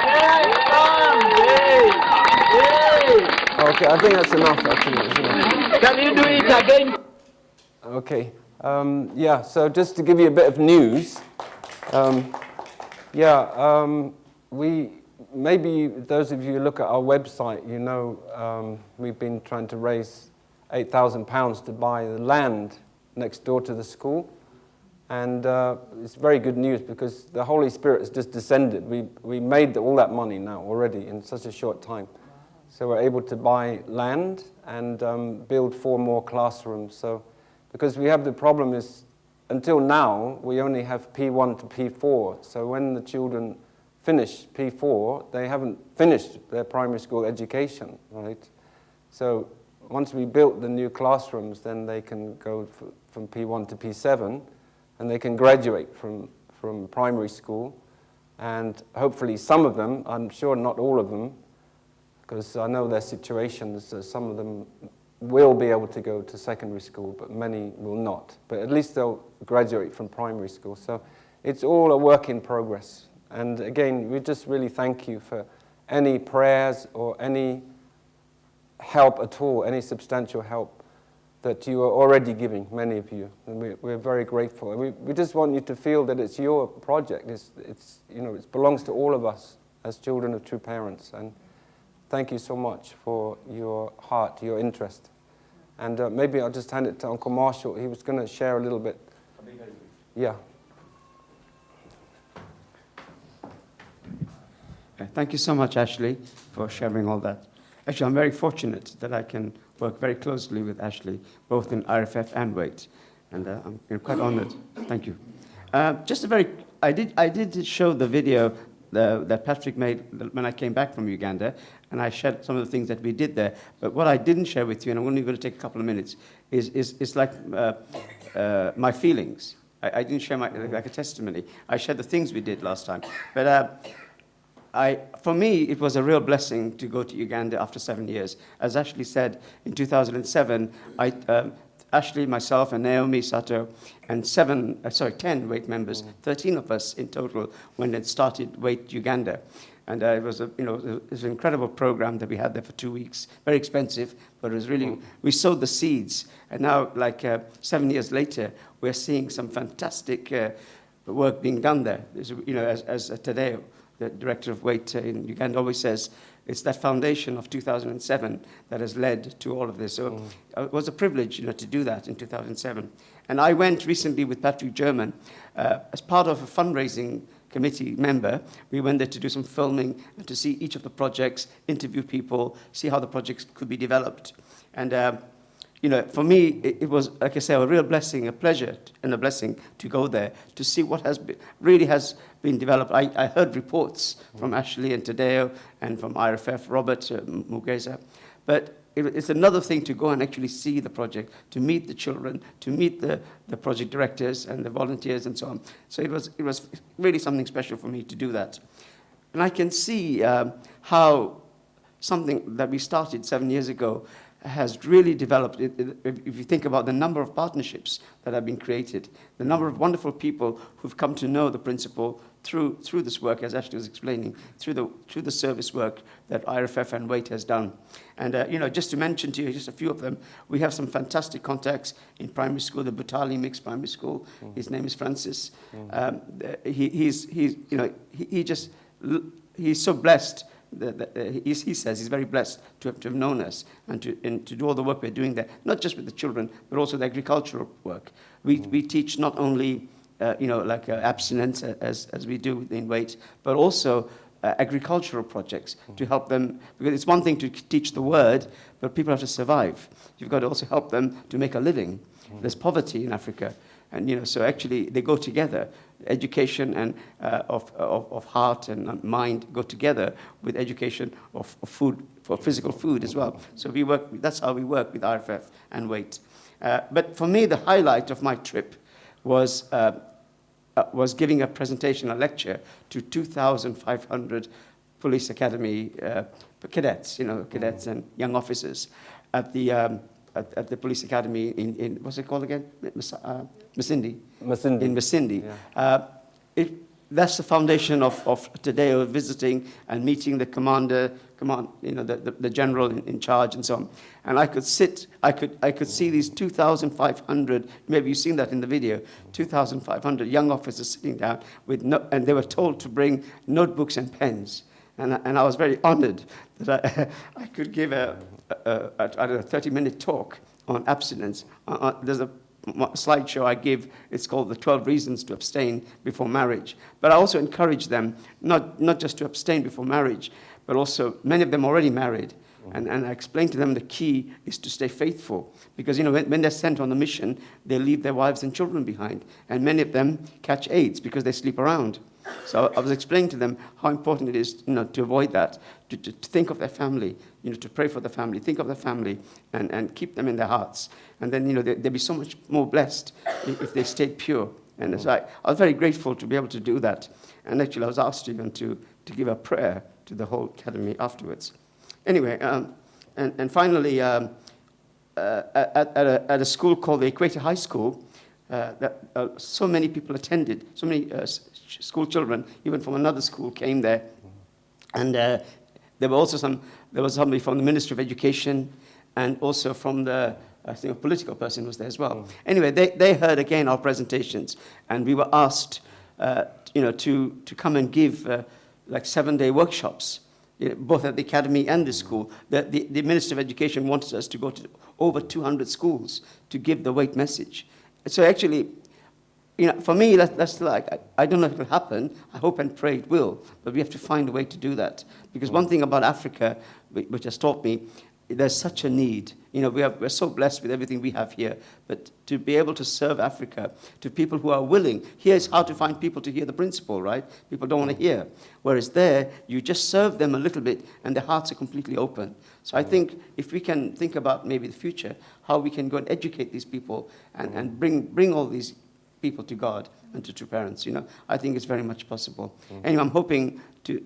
There it comes. Hey. Okay, I think that's enough actually. Isn't it? Can you do it again? Okay, yeah, so just to give you a bit of news, maybe those of you who look at our website, you know we've been trying to raise £8,000 to buy the land next door to the school. And it's very good news because the Holy Spirit has just descended. We made all that money now already in such a short time. So we're able to buy land and build 4 more classrooms. So, because we have the problem is, until now, we only have P1 to P4. So when the children finish P4, they haven't finished their primary school education, right? So once we built the new classrooms, then they can go from P1 to P7, and they can graduate from primary school. And hopefully some of them, I'm sure not all of them, because I know their situations, some of them will be able to go to secondary school, but many will not. But at least they'll graduate from primary school. So it's all a work in progress. And again, we just really thank you for any prayers or any help at all, any substantial help that you are already giving, many of you. And we're very grateful. And we just want you to feel that it's your project. It belongs to all of us as children of true parents. And thank you so much for your heart, your interest. And maybe I'll just hand it to Uncle Marshall. He was going to share a little bit. Yeah. Thank you so much, Ashley, for sharing all that. Actually, I'm very fortunate that I can work very closely with Ashley, both in RFF and WAIT. And I'm quite honored. Thank you. I did show the video that Patrick made when I came back from Uganda, and I shared some of the things that we did there. But what I didn't share with you, and I'm only going to take a couple of minutes, is like my feelings. I didn't share like a testimony. I shared the things we did last time. But for me, it was a real blessing to go to Uganda after 7 years. As Ashley said, in 2007, Ashley, myself, and Naomi Sato, and 10 WAIT members, 13 of us in total, went and started WAIT Uganda. And it was an incredible program that we had there for 2 weeks. Very expensive, but it was really, we sowed the seeds. And now, 7 years later, we're seeing some fantastic work being done there. As Tadeo, the director of WAIT in Uganda, always says, it's that foundation of 2007 that has led to all of this. So it was a privilege, to do that in 2007. And I went recently with Patrick German as part of a fundraising committee member. We went there to do some filming and to see each of the projects, interview people, see how the projects could be developed. And for me, it was, like I say, a real blessing, a pleasure and a blessing to go there to see what really has been developed. I heard reports from Ashley and Tadeo and from RFF, Robert Mugeza, but it's another thing to go and actually see the project, to meet the children, to meet the project directors and the volunteers and so on. So it was really something special for me to do that. And I can see how something that we started 7 years ago has really developed. If you think about the number of partnerships that have been created, the number of wonderful people who've come to know the principle through this work, as Ashley was explaining, through the service work that IRFF and WAIT has done. And just to mention to you just a few of them, we have some fantastic contacts in primary school, the Butali Mixed Primary School. His name is Francis. He's so blessed. He says he's very blessed to have known us and to do all the work we're doing there, not just with the children, but also the agricultural work. We teach not only abstinence as we do in WAIT, but also agricultural projects to help them, because it's one thing to teach the word, but people have to survive. You've got to also help them to make a living. There's poverty in Africa, and so actually they go together. Education and of heart and mind go together with education of food, for physical food as well. So we work. That's how we work with RFF and WAIT. But for me, the highlight of my trip was giving a presentation, a lecture to 2,500 police academy cadets, cadets and young officers at the police academy in what's it called again? Masindi. Masindi. In Masindi. Yeah. That's the foundation of today, of visiting and meeting the the general in charge and so on. And I could see these 2,500, maybe you've seen that in the video, 2,500 young officers sitting down and they were told to bring notebooks and pens. And I was very honored that I could give a 30-minute talk on abstinence. There's a slideshow I give, it's called the 12 Reasons to Abstain Before Marriage. But I also encourage them not just to abstain before marriage, but also many of them already married. And I explain to them the key is to stay faithful. Because when they're sent on a mission, they leave their wives and children behind. And many of them catch AIDS because they sleep around. So I was explaining to them how important it is to avoid that, to think of their family, to pray for the family, think of the family, and keep them in their hearts. And then they'll be so much more blessed if they stayed pure. And so I was very grateful to be able to do that. And actually I was asked even to give a prayer to the whole academy afterwards. Anyway, and finally, at a school called the Equator High School, so many people attended, so many school children, even from another school, came there. And there was somebody from the Ministry of Education, and also from I think a political person was there as well. Anyway, they heard again our presentations, and we were asked, to come and give like 7-day workshops, both at the academy and the school. The Ministry of Education wanted us to go to over 200 schools to give the WAIT message. So actually, for me, that's like, I don't know if it will happen. I hope and pray it will, but we have to find a way to do that. Because one thing about Africa, which has taught me, there's such a need. We're so blessed with everything we have here, but to be able to serve Africa to people who are willing, here's how to find people to hear the principle, right? People don't want to hear. Whereas there, you just serve them a little bit, and their hearts are completely open. So I think if we can think about maybe the future, how we can go and educate these people and bring all these people to God and to true parents, I think it's very much possible. Anyway, I'm hoping to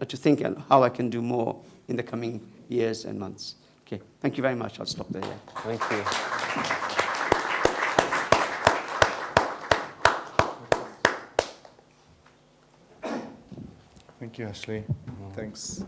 think how I can do more in the coming years and months. Okay, thank you very much. I'll stop there. Thank you. Thank you, Ashley. Thanks.